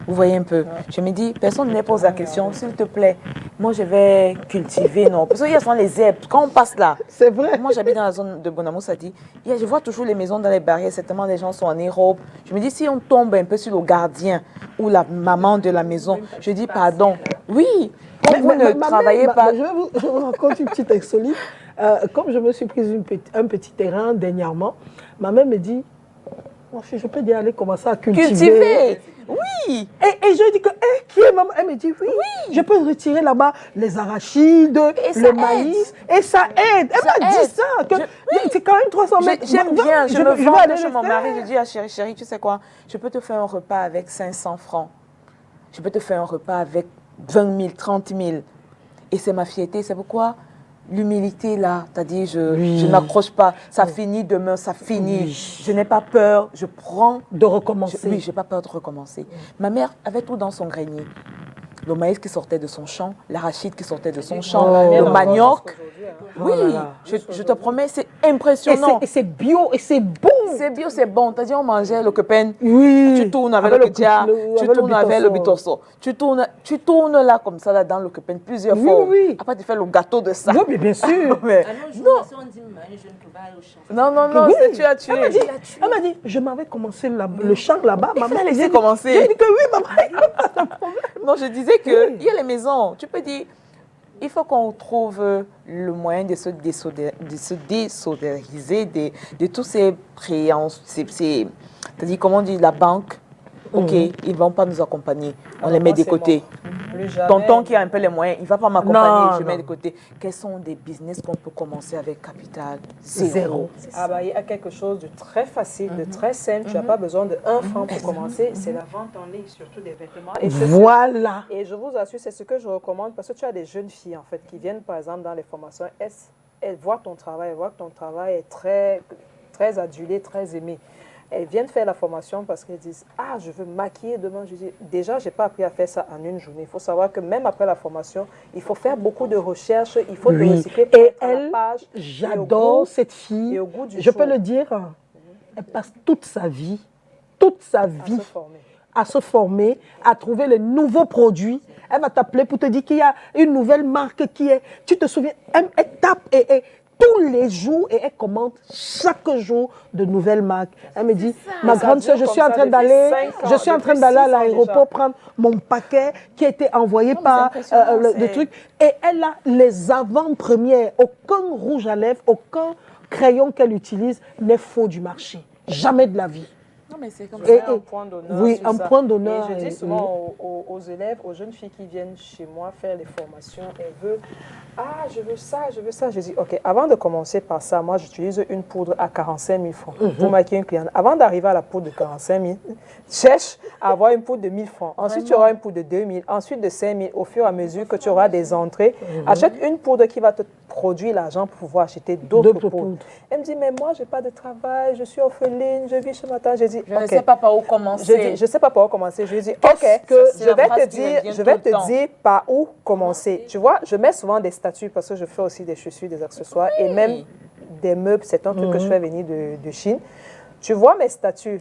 Vous voyez un peu. Je me dis, personne ne me pose la question, s'il te plaît. Moi, je vais cultiver, non. Parce qu'il y a souvent les herbes. Quand on passe là, c'est vrai. Moi, j'habite dans la zone de Bonamou, ça dit. Je vois toujours les maisons dans les barrières. Certainement, les gens sont en Europe. Je me dis, si on tombe un peu sur le gardien ou la maman de la maison, je dis, pardon. Oui, quand vous ne travaillez pas. Je vais vous raconter une petite insolite. Comme je me suis prise un petit terrain dernièrement, ma mère me dit, je peux y aller commencer à cultiver. Oui. Et je lui dis que, qui est maman? Elle me dit, oui, je peux retirer là-bas les arachides, le maïs, et ça aide. Elle m'a dit ça, que c'est quand même 300 mètres. J'aime bien, je me vois chez mon mari, je dis à chérie, tu sais quoi, je peux te faire un repas avec 500 francs. Je peux te faire un repas avec 20 000, 30 000. Et c'est ma fierté, c'est pourquoi l'humilité là, c'est-à-dire je n'accroche pas, ça finit demain, ça finit. Je n'ai pas peur, je prends. De recommencer. Oui, je n'ai pas peur de recommencer. Ma mère avait tout dans son grenier. Le maïs qui sortait de son champ, l'arachide qui sortait de son champ, le manioc. Oui, je te promets, c'est impressionnant. Et c'est bio, et c'est bon. C'est bio, c'est bon. C'est-à-dire, on mangeait le quepen, oui. tu tournes avec le ketia, tu tournes avec le bitosso. Tu tournes là, comme ça, là, dans le kepen, plusieurs fois. Oui. Après, tu fais le gâteau de ça. Oui, bien sûr. Non, oui. tu as tué. Elle m'a dit, je m'avais commencé le champ là-bas. Maman, elle laissé commencer. J'ai dit que oui, maman. Non, je disais qu'il y a les maisons. Tu peux dire, il faut qu'on trouve le moyen de se désodériser de tous ces créances, c'est-à-dire, comment on dit, la banque. Ok, ils ne vont pas nous accompagner. On les met de côté. Tonton qui a un peu les moyens, il ne va pas m'accompagner, je mets de côté. Quels sont des business qu'on peut commencer avec capital zéro? Il y a quelque chose de très facile, de très simple. Tu n'as pas besoin de 1 franc pour commencer. C'est la vente en ligne, surtout des vêtements. Et voilà. Et je vous assure, c'est ce que je recommande parce que tu as des jeunes filles en fait qui viennent par exemple dans les formations. Elles voient ton travail, elles voient que ton travail est très, très adulé, très aimé. Elles viennent faire la formation parce qu'elles disent « Ah, je veux maquiller demain. » Je dis « Déjà, je n'ai pas appris à faire ça en une journée. Il faut savoir que même après la formation, il faut faire beaucoup de recherches, il faut te recycler pour et elle, la page. J'adore cette fille. Et au goût du je jour. peux le dire, elle passe toute sa vie à se former, à trouver le nouveau produit. Elle va t'appeler pour te dire qu'il y a une nouvelle marque qui est... Tu te souviens, elle tape et tous les jours et elle commente chaque jour de nouvelles marques. Elle me dit, ma Ça grande soeur, dure je suis comme en ça train depuis d'aller, 5 ans, je suis en train depuis d'aller à 6 ans l'aéroport déjà. prendre mon paquet qui a été envoyé mais par c'est impressionnant, le c'est- truc. Et elle a les avant-premières. Aucun rouge à lèvres, aucun crayon qu'elle utilise n'est faux du marché. Jamais de la vie. Non, mais c'est comme Je ça. mets un point d'honneur oui, sur un ça. point d'honneur. Et je et- dis souvent aux élèves, aux jeunes filles qui viennent chez moi faire les formations, elles veulent « Ah, je veux ça, je veux ça ». Je dis « Ok, avant de commencer par ça, moi j'utilise une poudre à 45 000 francs pour maquiller une cliente. Avant d'arriver à la poudre de 45 000, cherche à avoir une poudre de 1 000 francs. Ensuite, tu auras une poudre de 2 000. Ensuite, de 5 000. Au fur et à mesure que tu auras des entrées, achète une poudre qui va te produire l'argent pour pouvoir acheter d'autres poudres. Elle me dit « Mais moi, je n'ai pas de travail, je suis orpheline, je vis chez ma tante. » Je dis « Je ne sais pas par où commencer. Je ne sais pas par où commencer. Je lui dis, OK, c'est je la vais phrase te qui me dire, vient je vais tout le te temps. dire par où commencer. Tu vois, je mets souvent des statuts parce que je fais aussi des chaussures, des accessoires et même des meubles. C'est un truc que je fais venir de Chine. Tu vois mes statuts.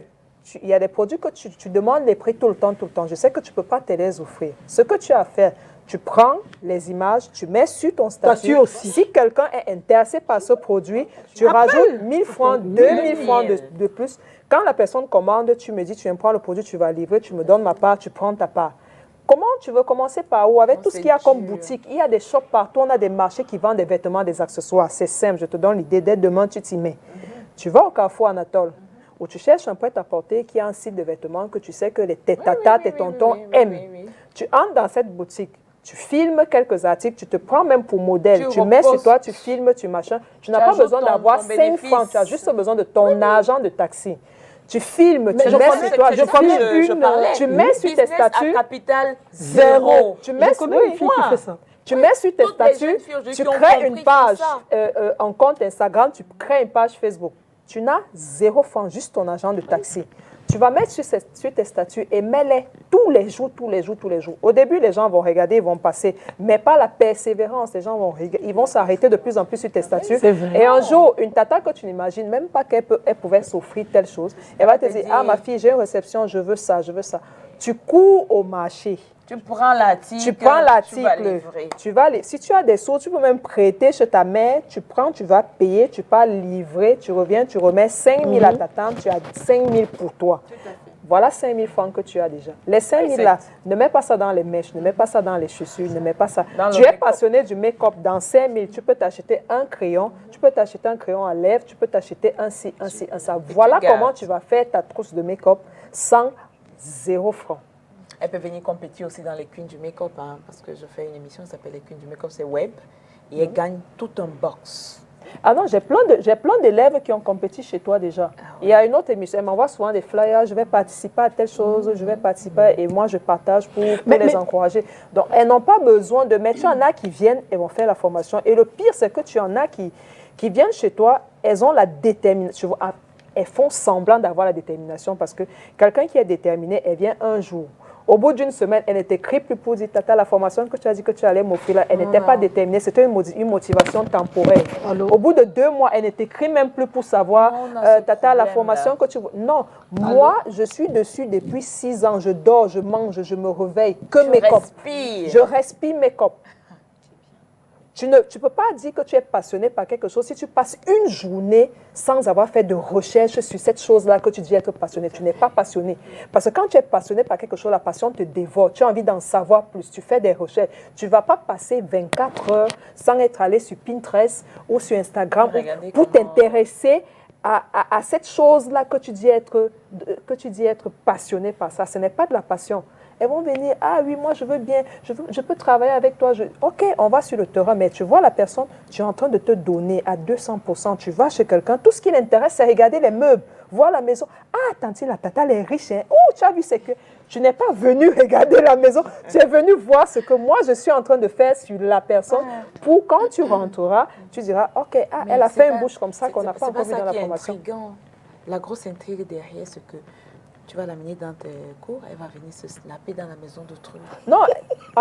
Il y a des produits que tu demandes les prix tout le temps, tout le temps. Je sais que tu ne peux pas te les offrir. Ce que tu as à faire, tu prends les images, tu mets sur ton statut. Statut aussi. Si quelqu'un est intéressé par ce produit, tu rajoutes 1 000 francs, 2 000 francs de plus. Quand la personne commande, tu me dis, tu viens prendre le produit, tu vas livrer, tu me donnes ma part, tu prends ta part. Comment tu veux commencer par où? Avec tout ce qu'il y a comme boutique, il y a des shops partout, on a des marchés qui vendent des vêtements, des accessoires. C'est simple, je te donne l'idée. Dès demain, tu t'y mets. Tu vas au Carrefour Anatole, où tu cherches un prêt-à-porter qui a un site de vêtements que tu sais que tes tatas, tes tontons aiment. Tu entres dans cette boutique, tu filmes quelques articles, tu te prends même pour modèle, tu mets sur toi, tu filmes, tu machin. Tu n'as pas besoin d'avoir 5 francs, tu as juste besoin de ton argent de taxi. Tu filmes, tu mets sur toi, tu mets sur tes statuts, capital zéro. Tu mets, Je connais une fille qui fait ça. tu mets sur tes Toutes les statuts, jeunes filles aujourd'hui tu qui ont crées compris une page, tout ça. un compte Instagram, tu crées une page Facebook. Tu n'as 0 francs, juste ton argent de taxi. Tu vas mettre sur tes statuts et mets-les tous les jours, tous les jours, tous les jours. Au début, les gens vont regarder, ils vont passer, mais pas la persévérance. Les gens ils vont s'arrêter de plus en plus sur tes statuts. C'est vrai. Et un jour, une tata que tu n'imagines même pas qu'elle pouvait s'offrir telle chose, elle va te dire, ah ma fille, j'ai une réception, je veux ça, je veux ça. Tu cours au marché. Tu prends l'article. Tu prends l'article, Tu vas livrer. si tu as des sous, tu peux même prêter chez ta mère, tu prends, tu vas payer, tu pars livrer, tu reviens, tu remets 5 000 à ta tante, tu as 5 000 pour toi. Voilà 5 000 francs que tu as déjà. Les 5 000 là, ne mets pas ça dans les mèches, ne mets pas ça dans les chaussures, ne mets pas ça. Tu es passionné du make-up, dans 5 000, tu peux t'acheter un crayon, tu peux t'acheter un crayon à lèvres, tu peux t'acheter un ci, un ci, un ça. Voilà comment tu vas faire ta trousse de make-up sans 0 francs. Elle peut venir compétir aussi dans les queens du make-up, hein, parce que je fais une émission qui s'appelle les queens du make-up, c'est web, et elle gagne tout un box. Ah non, j'ai plein d'élèves qui ont compétit chez toi déjà. Il y a une autre émission, elle m'envoie souvent des flyers, je vais participer à telle chose, je vais participer, et moi je partage pour les encourager. Donc, elles n'ont pas besoin de mettre. Tu en as qui viennent et vont faire la formation. Et le pire, c'est que tu en as qui viennent chez toi, elles ont la détermination. Elles font semblant d'avoir la détermination parce que quelqu'un qui est déterminé, elle vient un jour. Au bout d'une semaine, elle ne t'écrit plus pour dire, Tata, la formation que tu as dit que tu allais m'offrir là, elle n'était pas déterminée. C'était une motivation temporaire. Au bout de 2 mois, elle ne t'écrit même plus pour savoir, Tata, la formation que tu veux. Non, moi, je suis dessus depuis 6 ans. Je dors, je mange, je me réveille. Que make-up. Je respire make-up. Tu ne peux pas dire que tu es passionné par quelque chose si tu passes une journée sans avoir fait de recherche sur cette chose-là que tu dis être passionné. Tu n'es pas passionné. Parce que quand tu es passionné par quelque chose, la passion te dévore. Tu as envie d'en savoir plus. Tu fais des recherches. Tu ne vas pas passer 24 heures sans être allé sur Pinterest ou sur Instagram pour t'intéresser à cette chose-là que tu dis être passionné par ça. Ce n'est pas de la passion. Elles vont venir, ah oui, moi je veux bien, je peux travailler avec toi. Ok, on va sur le terrain, mais tu vois la personne, tu es en train de te donner à 200%. Tu vas chez quelqu'un, tout ce qui l'intéresse, c'est regarder les meubles, voir la maison. Ah, tante, la tata, elle est riche. Hein. Oh, tu as vu, c'est que tu n'es pas venu regarder la maison, tu es venu voir ce que moi je suis en train de faire sur la personne. Pour quand tu rentreras, tu diras, ok, elle a fait une bouche comme ça qu'on n'a pas encore vu dans la formation. La grosse intrigue derrière, c'est que tu vas l'amener dans tes cours, elle va venir se snapper dans la maison d'autrui. Non,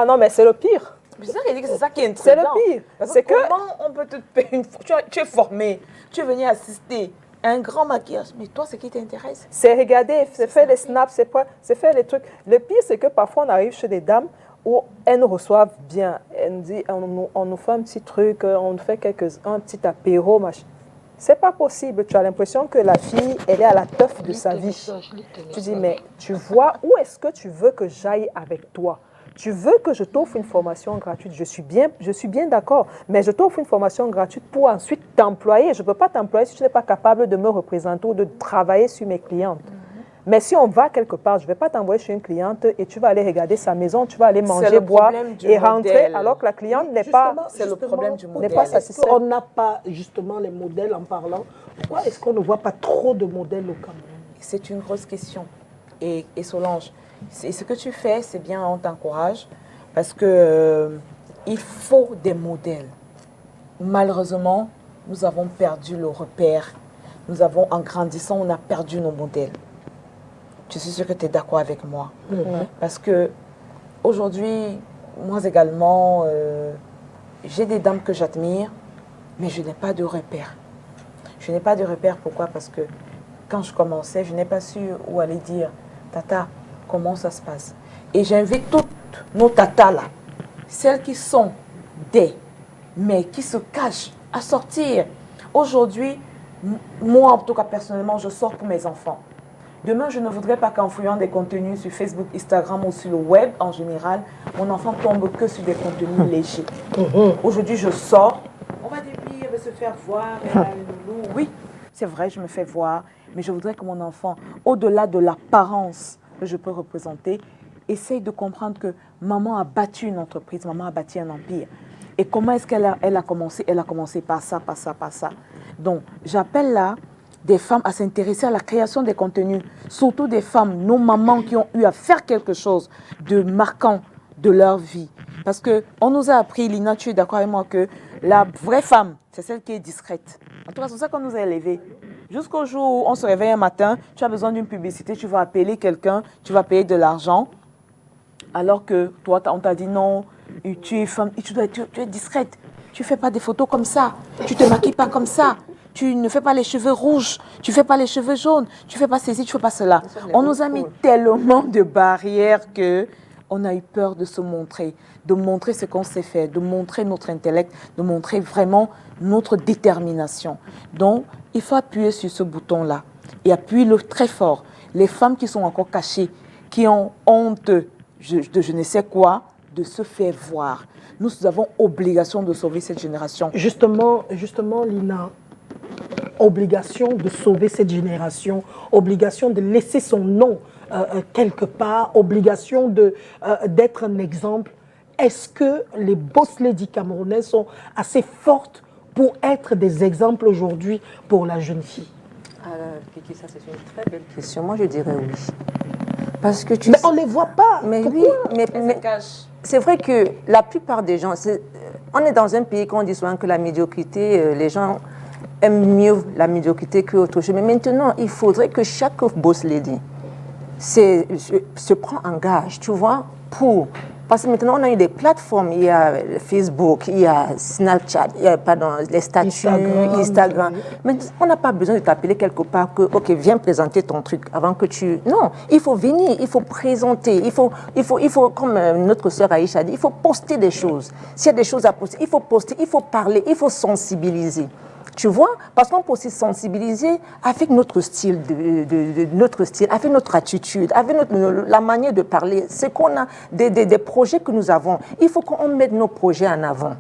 non, mais c'est le pire. C'est ça qui dit que c'est ça qui est intriguant. C'est le pire. C'est que comment on peut te payer une fois, tu es formé, tu es venu assister à un grand maquillage, mais toi, ce qui t'intéresse, c'est regarder, c'est faire les snaps, c'est faire les trucs. Le pire, c'est que parfois, on arrive chez des dames, où elles nous reçoivent bien. Elles nous disent, on nous fait un petit truc, on nous fait un petit apéro, machin. C'est pas possible. Tu as l'impression que la fille, elle est à la teuf de sa vie. Tu dis, mais tu vois, où est-ce que tu veux que j'aille avec toi? Tu veux que je t'offre une formation gratuite? Je suis bien d'accord, mais je t'offre une formation gratuite pour ensuite t'employer. Je ne peux pas t'employer si tu n'es pas capable de me représenter ou de travailler sur mes clientes. Mais si on va quelque part, je ne vais pas t'envoyer chez une cliente et tu vas aller regarder sa maison, tu vas aller manger, boire et rentrer, alors que la cliente n'est pas... C'est le problème du modèle. N'est pas satisfaite. On n'a pas justement les modèles en parlant. Pourquoi est-ce qu'on ne voit pas trop de modèles au Cameroun? C'est une grosse question. Et Solange, ce que tu fais, c'est bien, on t'encourage, parce que il faut des modèles. Malheureusement, nous avons perdu le repère. En grandissant, on a perdu nos modèles. Je suis sûre que tu es d'accord avec moi. Parce que aujourd'hui, moi également, j'ai des dames que j'admire, mais je n'ai pas de repère. Je n'ai pas de repère, pourquoi? Parce que quand je commençais, je n'ai pas su où aller dire, Tata, comment ça se passe? Et j'invite toutes nos tatas là, celles qui sont mais qui se cachent, à sortir. Aujourd'hui, moi en tout cas personnellement, je sors pour mes enfants. Demain, je ne voudrais pas qu'en fouillant des contenus sur Facebook, Instagram ou sur le web en général, mon enfant tombe que sur des contenus légers. Aujourd'hui, je sors, on va déplier, elle va se faire voir, oui, c'est vrai, je me fais voir, mais je voudrais que mon enfant, au-delà de l'apparence que je peux représenter, essaye de comprendre que maman a battu une entreprise, maman a bâti un empire. Et comment est-ce qu'elle a commencé? Elle a commencé par ça, par ça, par ça. Donc, j'appelle là des femmes à s'intéresser à la création des contenus, surtout des femmes, nos mamans qui ont eu à faire quelque chose de marquant de leur vie. Parce qu'on nous a appris, Lina, tu es d'accord avec moi, que la vraie femme, c'est celle qui est discrète. En tout cas, c'est ça qu'on nous a élevés. Jusqu'au jour où on se réveille un matin, tu as besoin d'une publicité, tu vas appeler quelqu'un, tu vas payer de l'argent, alors que toi, on t'a dit non, tu es femme, tu es discrète. Tu ne fais pas des photos comme ça, tu ne te maquilles pas comme ça. Tu ne fais pas les cheveux rouges, tu ne fais pas les cheveux jaunes, tu ne fais pas ceci, tu ne fais pas cela. On nous a mis tellement de barrières qu'on a eu peur de se montrer, de montrer ce qu'on sait faire, de montrer notre intellect, de montrer vraiment notre détermination. Donc, il faut appuyer sur ce bouton-là et appuyer-le très fort. Les femmes qui sont encore cachées, qui ont honte de je ne sais quoi, de se faire voir. Nous avons obligation de sauver cette génération. Justement, Lina, obligation de sauver cette génération, obligation de laisser son nom quelque part, obligation d'être un exemple. Est-ce que les boss ladies camerounaises sont assez fortes pour être des exemples aujourd'hui pour la jeune fille? Kiki, ça c'est une très belle question. Moi je dirais oui. Parce que mais on ne les voit pas. Mais pourquoi? Oui, mais c'est vrai que la plupart des gens, on est dans un pays qu'on dit souvent que la médiocrité, les gens aiment mieux la médiocrité qu'autre chose. Mais maintenant, il faudrait que chaque boss lady se prend en gage, tu vois, parce que maintenant, on a eu des plateformes, il y a Facebook, il y a Snapchat, il y a, les statuts, Instagram. Mais on n'a pas besoin de t'appeler quelque part que, OK, viens présenter ton truc avant que tu... Non, il faut venir, il faut présenter, il faut comme notre sœur Aïcha a dit, il faut poster des choses. S'il y a des choses à poster, il faut poster, il faut parler, il faut sensibiliser. Tu vois, parce qu'on peut aussi sensibiliser avec notre style, notre style, avec notre attitude, avec la manière de parler. C'est qu'on a des projets que nous avons. Il faut qu'on mette nos projets en avant.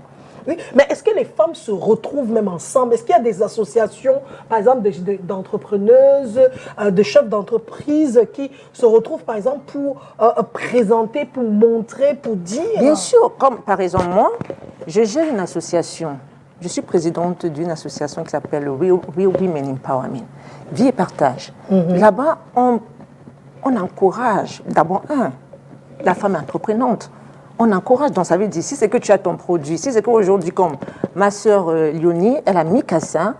Oui, mais est-ce que les femmes se retrouvent même ensemble? Est-ce qu'il y a des associations, par exemple, d'entrepreneuses, de chefs d'entreprise qui se retrouvent, par exemple, pour présenter, pour montrer, pour dire? Bien sûr, comme par exemple moi, je gère une association. Je suis présidente d'une association qui s'appelle Real Women Empowerment, Vie et Partage. Là-bas, on encourage d'abord, la femme entreprenante. On encourage, donc ça veut dire, si c'est que tu as ton produit, si c'est qu'aujourd'hui, comme ma sœur Léonie, elle a mis ça,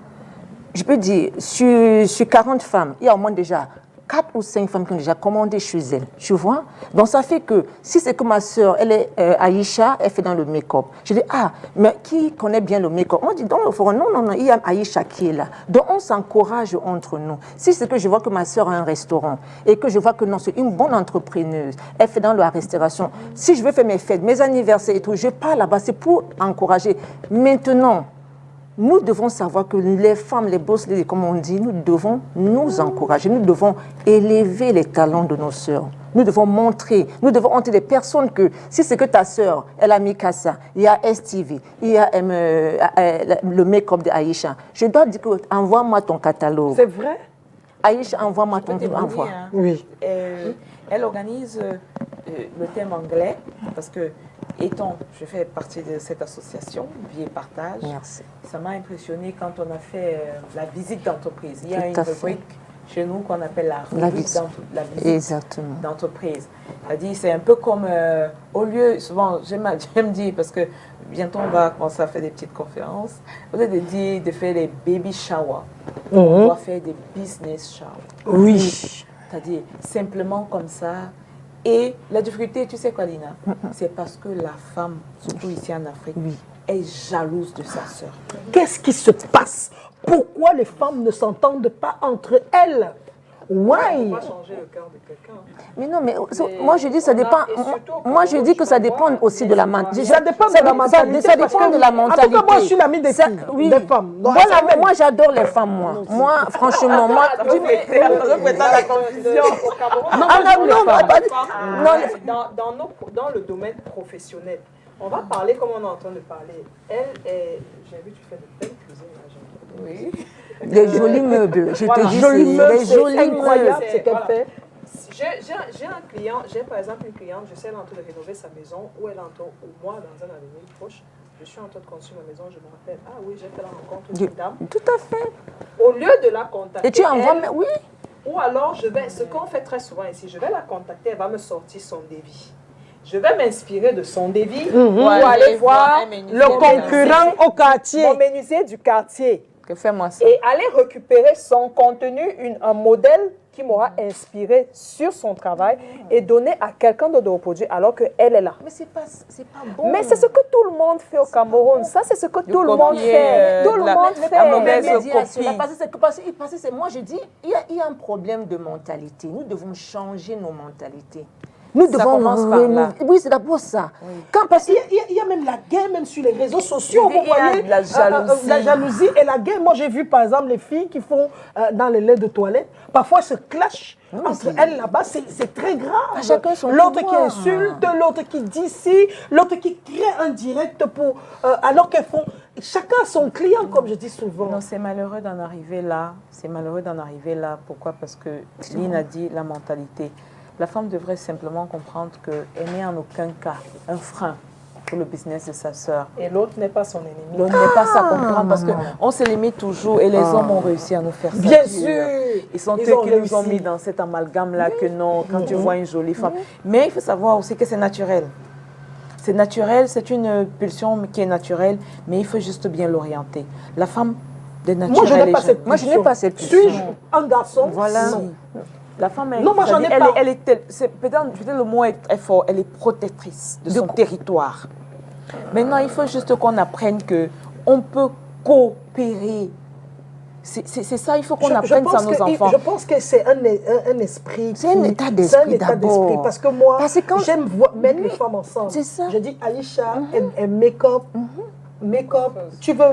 je peux dire, sur 40 femmes, il y a au moins déjà 4 ou 5 femmes qui ont déjà commandé chez elle, tu vois. Donc ça fait que, si c'est que ma soeur, elle est Aïcha, elle fait dans le make-up. Je dis, ah, mais qui connaît bien le make-up? On dit, dans le forum, non, il y a Aïcha qui est là. Donc on s'encourage entre nous. Si c'est que je vois que ma soeur a un restaurant et que je vois que non, c'est une bonne entrepreneuse, elle fait dans la restauration. Si je veux faire mes fêtes, mes anniversaires et tout, je pars là-bas, c'est pour encourager. Maintenant, nous devons savoir que les femmes, les boss, comme on dit, nous devons nous encourager, nous devons élever les talents de nos sœurs. Nous devons montrer, nous devons entrer des personnes que, si c'est que ta sœur, elle a mis Kassa, il y a STV, il y a le make-up d'Aïcha, je dois dire que envoie-moi ton catalogue. C'est vrai? Aïcha, envoie-moi ton envoi. Hein. Oui. Elle organise le thème anglais parce que, étant, je fais partie de cette association, Vie et Partage. Merci. Ça m'a impressionné quand on a fait la visite d'entreprise. Il y a une Tout à fait. rubrique chez nous qu'on appelle la visite Exactement. d'entreprise. C'est-à-dire, c'est un peu comme, au lieu, souvent, j'aime dire, parce que bientôt on va commencer à faire des petites conférences, au lieu de dire de faire des baby showers, on doit faire des business showers. Oui. C'est-à-dire, simplement comme ça. Et la difficulté, tu sais quoi, Lina? C'est parce que la femme, surtout ici en Afrique, est jalouse de sa sœur. Qu'est-ce qui se passe? Pourquoi les femmes ne s'entendent pas entre elles? Why? On va changer le cœur de quelqu'un. Mais non, mais moi je dis ça dépend. Moi je dis que ça dépend aussi de la mentalité. Ça dépend de la mentalité. Ça dépend de la mentalité. En tout cas, moi je suis l'amie des filles, des femmes. Donc, Voilà, moi j'adore les femmes, moi. Moi, franchement, moi. la confusion. Dans le domaine professionnel, on va parler comme on est en train de parler. J'ai vu que tu fais de belles cuisines. Oui. Les jolis meubles, je te dis, c'est les jolis incroyable meubles. ce qu'elle fait. J'ai un client, j'ai par exemple une cliente, je sais, elle est en train de rénover sa maison, ou elle est en train, ou moi, dans un avenir proche, je suis en train de construire ma maison, je me rappelle, ah oui, j'ai fait la rencontre d'une dame. Tout à fait. Au lieu de la contacter, Et tu envoies, oui. ou alors, ce qu'on fait très souvent ici, je vais la contacter, elle va me sortir son devis. Je vais m'inspirer de son devis pour aller voir Le concurrent au quartier. mon menuisier du quartier. Que fais-moi ça. Et aller récupérer son contenu, un modèle qui m'aura inspiré sur son travail et donner à quelqu'un d'autre de reproduire alors qu'elle est là. Mais c'est pas bon. Mais c'est ce que tout le monde fait au Cameroun. Ça, c'est ce que tout le monde fait. Tout le monde fait. la mauvaise Médiation, copie. parce que moi je dis, il y a un problème de mentalité. Nous devons changer nos mentalités. Nous Ça devons commence par là. Oui, c'est d'abord ça. Oui. Parce Il y a même la guerre, même sur les réseaux sociaux, Il y a vous voyez, de la jalousie. la jalousie et la guerre. Moi, j'ai vu, par exemple, les filles qui font dans les laits de toilette, parfois se clashent entre elles là-bas, c'est très grave. Chacun son L'autre qui pouvoir. insulte, l'autre qui dit ci, l'autre qui crée un direct pour... alors qu'elles font... Chacun a son client, comme je dis souvent. Non, c'est malheureux d'en arriver là. C'est malheureux d'en arriver là. Pourquoi? Parce que Lynn a dit la mentalité. La femme devrait simplement comprendre qu'elle n'est en aucun cas un frein pour le business de sa sœur. Et l'autre n'est pas son ennemi. L'autre n'est pas ça comprendre parce qu'on se limite toujours et les hommes ont réussi à nous faire ça. Bien sûr. Ils sont eux Ils ont qui nous ont réussi. mis dans cet amalgame-là que non, quand tu vois une jolie femme. Mais il faut savoir aussi que c'est naturel. C'est naturel, c'est une pulsion qui est naturelle, mais il faut juste bien l'orienter. La femme de nature, Moi, je n'ai elle pas est cette jeune. Moi, je n'ai pas cette pulsion. Suis-je un garçon? Voilà. Non. La femme, Non, moi, j'en ai pas. elle est peut-être le mot est fort, elle est protectrice de son territoire. Maintenant, il faut juste qu'on apprenne qu'on peut coopérer. C'est ça, il faut qu'on apprenne ça à nos enfants. Je pense que c'est un esprit. C'est un état d'esprit d'abord. Parce que moi, Parce que quand- j'aime mettre les femmes ensemble. C'est ça. Je dis, Aïcha, elle make-up. Make-up. Tu veux.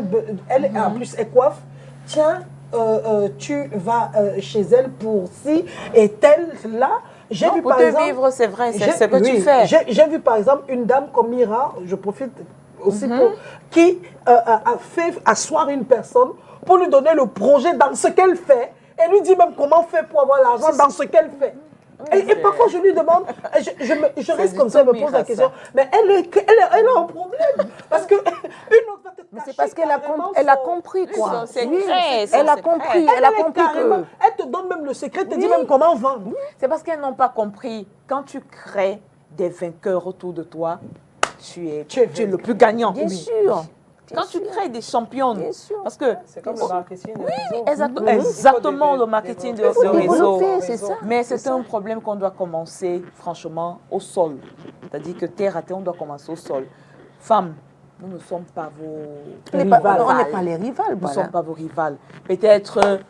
Elle, en plus, elle coiffe. Tiens, tu vas chez elle pour ci et telle là. J'ai Non, vu pour par te exemple. vivre, c'est vrai, c'est j'ai- ce que tu oui, fais. J'ai vu par exemple une dame comme Mira, je profite aussi pour, qui a fait asseoir une personne pour lui donner le projet dans ce qu'elle fait et lui dit même comment faire pour avoir l'argent dans ce qu'elle fait. Et parfois je lui demande, je reste comme ça, je me pose la question, mais elle a un problème. Parce que une autre va te Mais c'est cacher parce qu'elle a carrément elle a son- compris quoi. Son secret, Oui, son elle a secret. compris, Elle elle a est compris carrément- que Elle te donne même le secret, te dit même comment vendre. C'est parce qu'elles n'ont pas compris. Quand tu crées des vainqueurs autour de toi, tu es le plus gagnant. bien sûr. Quand tu crées des championnes, Bien sûr. parce que C'est comme le marketing des réseaux. Exactement le marketing de réseau. développer, c'est ça. Mais c'est un problème qu'on doit commencer franchement au sol. C'est-à-dire que terre à terre, on doit commencer au sol. Femmes, nous ne sommes pas vos On n'est pas les rivales. Nous ne Voilà. sommes pas vos rivales. Peut-être,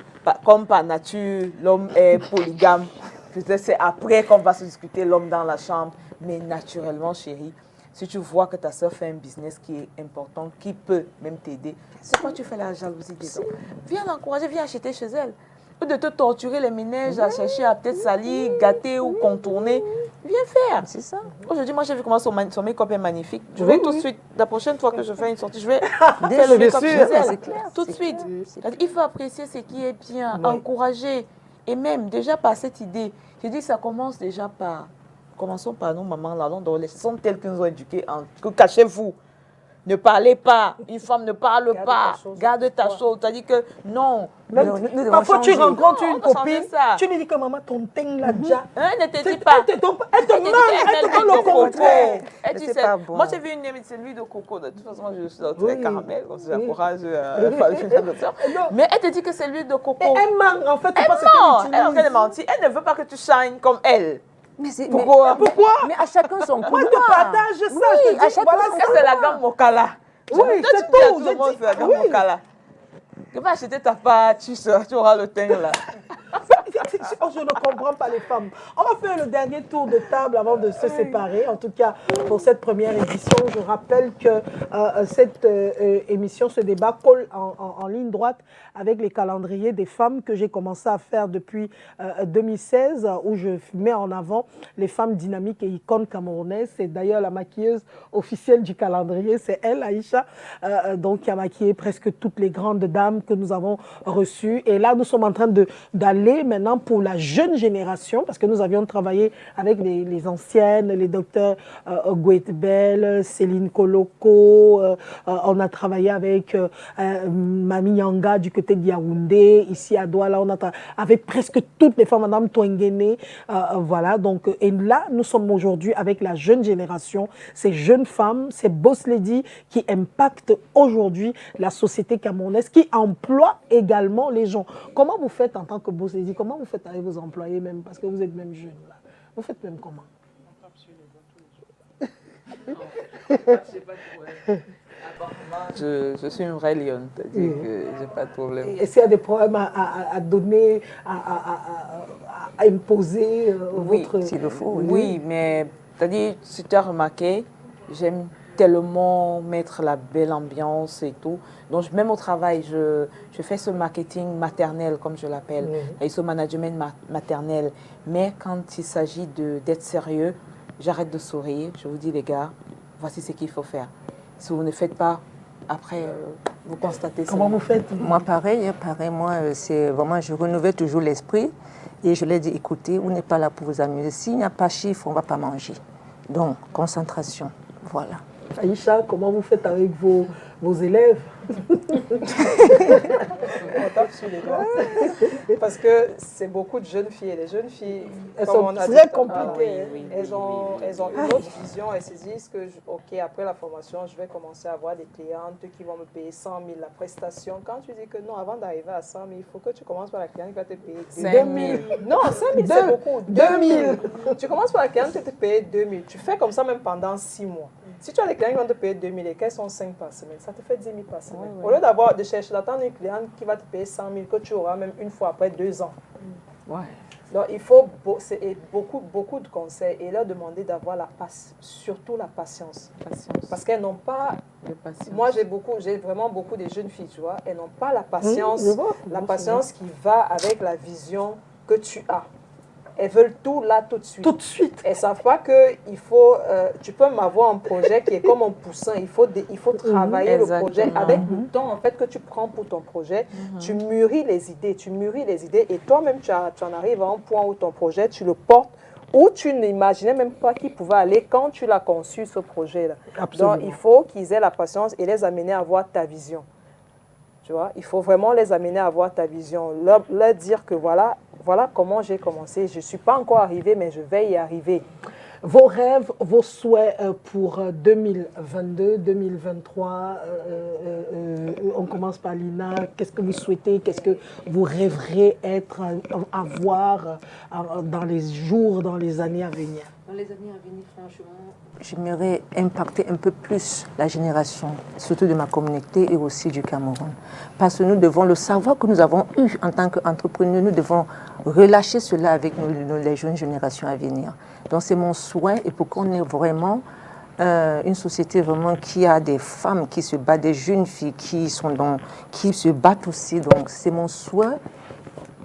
comme par nature, l'homme est polygame. Peut-être c'est après qu'on va se discuter l'homme dans la chambre. Mais naturellement, chérie, si tu vois que ta soeur fait un business qui est important, qui peut même t'aider, c'est quoi tu fais la jalousie des gens? Viens l'encourager, viens acheter chez elle. Au lieu de te torturer les ménages, à chercher à peut-être salir, gâter ou contourner, viens faire. C'est ça. Aujourd'hui, moi, j'ai vu comment son make-up est magnifique. Je vais tout de suite, la prochaine fois que je fais une sortie, je vais Bien faire le sûr, make-up bien chez sûr, elle. c'est clair, Tout de c'est suite. clair, c'est C'est-à-dire, il faut apprécier ce qui est bien, encourager. Et même, déjà par cette idée, je dis, ça commence déjà par... Commençons par nous, maman, là, les sont telles qu'ils nous ont éduqués. Que cachez-vous. Ne parlez pas. Une femme ne parle pas. Garde ta chose. C'est-à-dire que non. Parfois, tu rencontres Non, une on doit changer copine, ça. tu lui dis que maman, ton teint là déjà. Hein, ne te dis pas. Elle te donne elle te ment, elle te donne le contraire. Elle Mais dit, c'est pas bon. Moi, j'ai vu c'est l'huile de coco. De toute façon, je suis dans très Oui. caramel. Donc, Oui. j'encourage Non. Mais elle te dit que c'est l'huile de coco. Et elle ment, en fait, tu penses Non, qu'elle elle est en train de utilise. mentir. Elle ne veut pas que tu shines comme elle. Mais c'est- Pourquoi? Pourquoi? Mais à chacun son couloir. Moi, je te partage ça. Oui, je te à dis, chacun voilà, son Est-ce que c'est la gamme Mokala? Oui, Toi, c'est tu dis à tout, tout le je monde dis, c'est la gamme oui. Mokala. Tu vas acheter ta pâte, tu auras le teint là. Oh, je ne comprends pas les femmes. On va faire le dernier tour de table avant de se séparer. En tout cas, pour cette première édition, je rappelle que cette émission, ce débat colle en ligne droite avec les calendriers des femmes que j'ai commencé à faire depuis 2016, où je mets en avant les femmes dynamiques et icônes camerounaises. C'est d'ailleurs la maquilleuse officielle du calendrier, c'est elle, Aïcha, donc qui a maquillé presque toutes les grandes dames que nous avons reçues. Et là, nous sommes en train d'aller maintenant pour la jeune génération, parce que nous avions travaillé avec les anciennes, les docteurs Gouetbel, Céline Koloko, on a travaillé avec Mami Nyanga du côté de Yaoundé, ici à Douala, on a avec presque toutes les femmes, Madame Touengene, voilà, donc, et là, nous sommes aujourd'hui avec la jeune génération, ces jeunes femmes, ces boss ladies qui impactent aujourd'hui la société camerounaise, qui emploient également les gens. Comment vous faites en tant que boss lady? Comment vous faites avec vos employés même? Parce que vous êtes même jeunes là. Vous faites même comment? Je suis une vraie lionne, c'est-à-dire que j'ai pas de problème. Est-ce qu'il y a des problèmes à donner, à imposer Oui, votre... S'il le faut, Oui, mais c'est-à-dire, si tu as remarqué, j'aime tellement mettre la belle ambiance et tout. Donc, même au travail, je fais ce marketing maternel, comme je l'appelle, et ce management maternel. Mais quand il s'agit d'être sérieux, j'arrête de sourire. Je vous dis, les gars, voici ce qu'il faut faire. Si vous ne faites pas, après, vous constatez ça. Comment vous faites? Moi, pareil, moi, c'est vraiment, je renouvelle toujours l'esprit et je leur dis, écoutez, on n'est pas là pour vous amuser. S'il n'y a pas chiffre, on ne va pas manger. Donc, concentration, voilà. Aïcha, comment vous faites avec vos élèves? On tape sur les doigts. Parce que c'est beaucoup de jeunes filles. Les jeunes filles, Elles comme sont on a très dit, compliquées. elles ont une autre vision. Elles se disent que, OK, après la formation, je vais commencer à avoir des clientes qui vont me payer 100 000 la prestation. Quand tu dis que non, avant d'arriver à 100 000, il faut que tu commences par la cliente qui va te payer 5 2 000. 000. Non, 5 000, c'est beaucoup. 2 000. Tu commences par la cliente qui te paye 2 000. Tu fais comme ça même pendant 6 mois. Si tu as des clients qui vont te payer 2 000 et qu'elles sont 5 par semaine, ça te fait 10 000 par semaine. Au lieu de chercher d'attendre une cliente qui va te payer 100 000, que tu auras même une fois après 2 ans. Ouais. Donc, il faut beaucoup de conseils et leur demander d'avoir surtout la patience. Parce qu'elles n'ont pas... Moi, j'ai vraiment beaucoup de jeunes filles, tu vois. Elles n'ont pas la patience, qui va avec la vision que tu as. Elles veulent tout là, tout de suite. Tout de suite. Elles ne savent pas que tu peux m'avoir un projet qui est comme un poussin. Il faut travailler le projet avec le temps en fait, que tu prends pour ton projet. Tu mûris les idées, et toi-même, tu en arrives à un point où ton projet, tu le portes où tu n'imaginais même pas qu'il pouvait aller quand tu l'as conçu, ce projet-là. Donc, il faut qu'ils aient la patience et les amener à voir ta vision. Tu vois, il faut vraiment les amener à voir ta vision. Leur dire que voilà comment j'ai commencé. Je ne suis pas encore arrivée, mais je vais y arriver. Vos rêves, vos souhaits pour 2022, 2023, on commence par Lina. Qu'est-ce que vous souhaitez? Qu'est-ce que vous rêverez avoir dans les jours, dans les années à venir? Dans les années à venir, franchement, j'aimerais impacter un peu plus la génération, surtout de ma communauté et aussi du Cameroun. Parce que nous devons, le savoir que nous avons eu en tant qu'entrepreneurs, nous devons relâcher cela avec les jeunes générations à venir. Donc c'est mon souhait et pour qu'on ait vraiment une société vraiment qui a des femmes qui se battent, des jeunes filles qui se battent aussi. Donc c'est mon souhait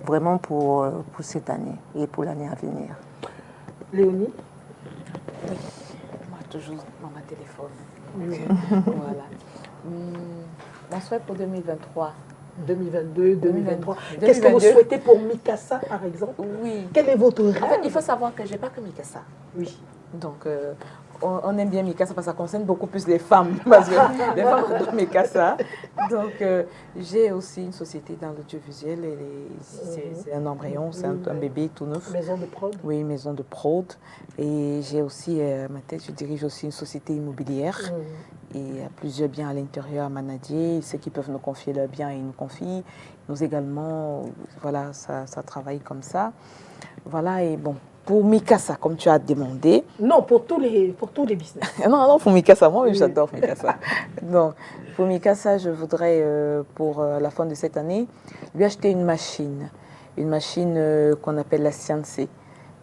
vraiment pour cette année et pour l'année à venir. Léonie? Oui, moi toujours dans ma téléphone. Oui. Voilà. Mon souhait pour 2023. 2022, 2023. Qu'est-ce que vous souhaitez pour Mikasa, par exemple? Oui. Quel est votre rêve? En fait, il faut savoir que je n'ai pas que Mikasa. Oui. Donc, on aime bien Mikasa parce que ça concerne beaucoup plus les femmes. Parce que les femmes adorent Mikasa. Donc, j'ai aussi une société dans l'audiovisuel. C'est un embryon, c'est un bébé tout neuf. Maison de prod? Oui, maison de prod. Et j'ai aussi, à ma tête, je dirige aussi une société immobilière. Et il y a plusieurs biens à l'intérieur à manager. Ceux qui peuvent nous confier leurs biens, ils nous confient. Nous également, voilà, ça travaille comme ça. Voilà, et bon. Pour Mikasa, comme tu as demandé. Non, pour tous les business. non, pour Mikasa, moi oui. J'adore Mikasa. Donc, pour Mikasa, je voudrais, pour la fin de cette année, lui acheter une machine qu'on appelle la CNC.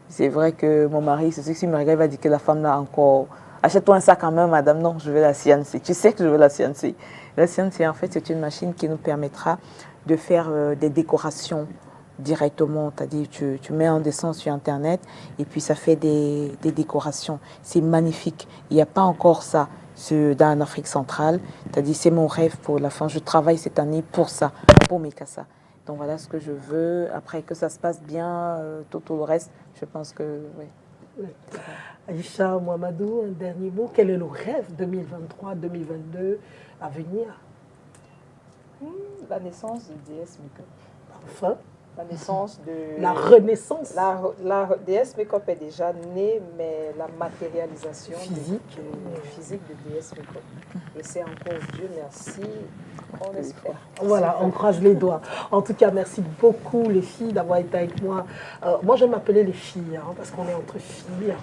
C'est vrai que mon mari, c'est ce qu'il me regarde, il va dire que la femme là encore, achète-toi un sac en main, madame, non, je veux la CNC. Tu sais que je veux la CNC. La CNC, en fait, c'est une machine qui nous permettra de faire des décorations directement, c'est-à-dire tu mets un dessin sur Internet et puis ça fait des décorations. C'est magnifique. Il n'y a pas encore ça dans l'Afrique centrale. C'est-à-dire c'est mon rêve pour la fin. Je travaille cette année pour ça, pour Mikasa. Donc voilà ce que je veux. Après que ça se passe bien, tout le reste, je pense que oui. Aïcha Mohamedou, un dernier mot. Quel est le rêve 2023-2022 à venir? La naissance de DS Makeup. Enfin, La naissance de... La renaissance. La DS Makeup est déjà née, mais la matérialisation physique de DS Makeup. Et c'est encore Dieu merci, on espère. Voilà, on croise les doigts. En tout cas, merci beaucoup les filles d'avoir été avec moi. Moi, je m'appelais les filles, parce qu'on est entre filles.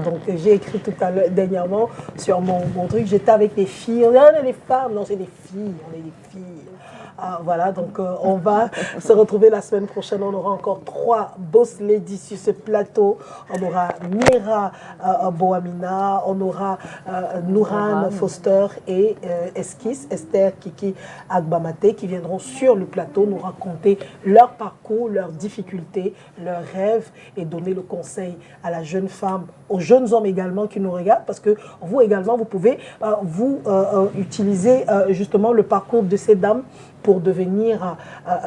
Donc, j'ai écrit tout à l'heure, dernièrement, sur mon truc, j'étais avec les filles. On est les femmes, non, c'est des filles, on est des filles. Voilà, donc on va se retrouver la semaine prochaine. On aura encore 3 boss ladies sur ce plateau. On aura Mira Boamina, on aura Nourane Foster et Esquisse, Esther Kiki Agbamate qui viendront sur le plateau nous raconter leur parcours, leurs difficultés, leurs rêves et donner le conseil à la jeune femme, aux jeunes hommes également qui nous regardent, parce que vous également, vous pouvez utiliser justement le parcours de ces dames pour devenir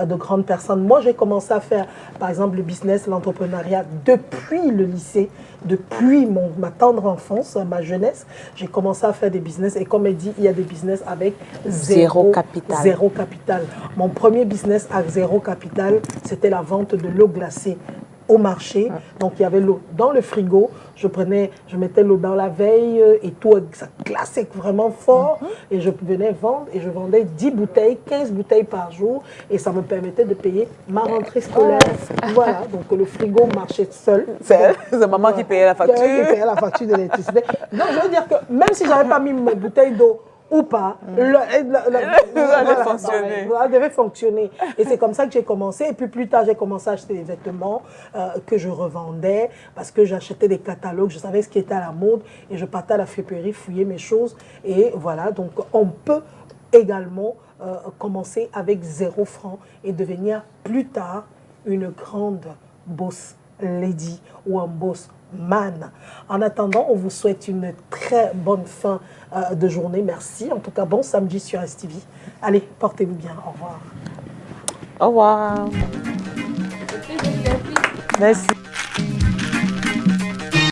de grandes personnes. Moi, j'ai commencé à faire, par exemple, le business, l'entrepreneuriat depuis le lycée, depuis ma tendre enfance, ma jeunesse. J'ai commencé à faire des business et comme elle dit, il y a des business avec zéro capital. Mon premier business avec zéro capital, c'était la vente de l'eau glacée au marché. Donc, il y avait l'eau dans le frigo. Je mettais l'eau dans la veille et tout, ça glaçait vraiment fort. Et je venais vendre et je vendais 10 bouteilles, 15 bouteilles par jour. Et ça me permettait de payer ma rentrée scolaire. Voilà, donc le frigo marchait seul. C'est maman qui payait la facture. Qui payait la facture de l'électricité. Donc, je veux dire que même si je n'avais pas mis mes bouteilles d'eau ou pas, ça devait fonctionner. Et c'est comme ça que j'ai commencé. Et puis plus tard, j'ai commencé à acheter des vêtements que je revendais parce que j'achetais des catalogues, je savais ce qui était à la mode et je partais à la friperie fouiller mes choses. Et voilà, donc on peut également commencer avec 0 francs et devenir plus tard une grande boss lady ou un boss man. En attendant, on vous souhaite une très bonne fin de journée. Merci. En tout cas, bon samedi sur STV. Allez, portez-vous bien. Au revoir. Au revoir. Merci.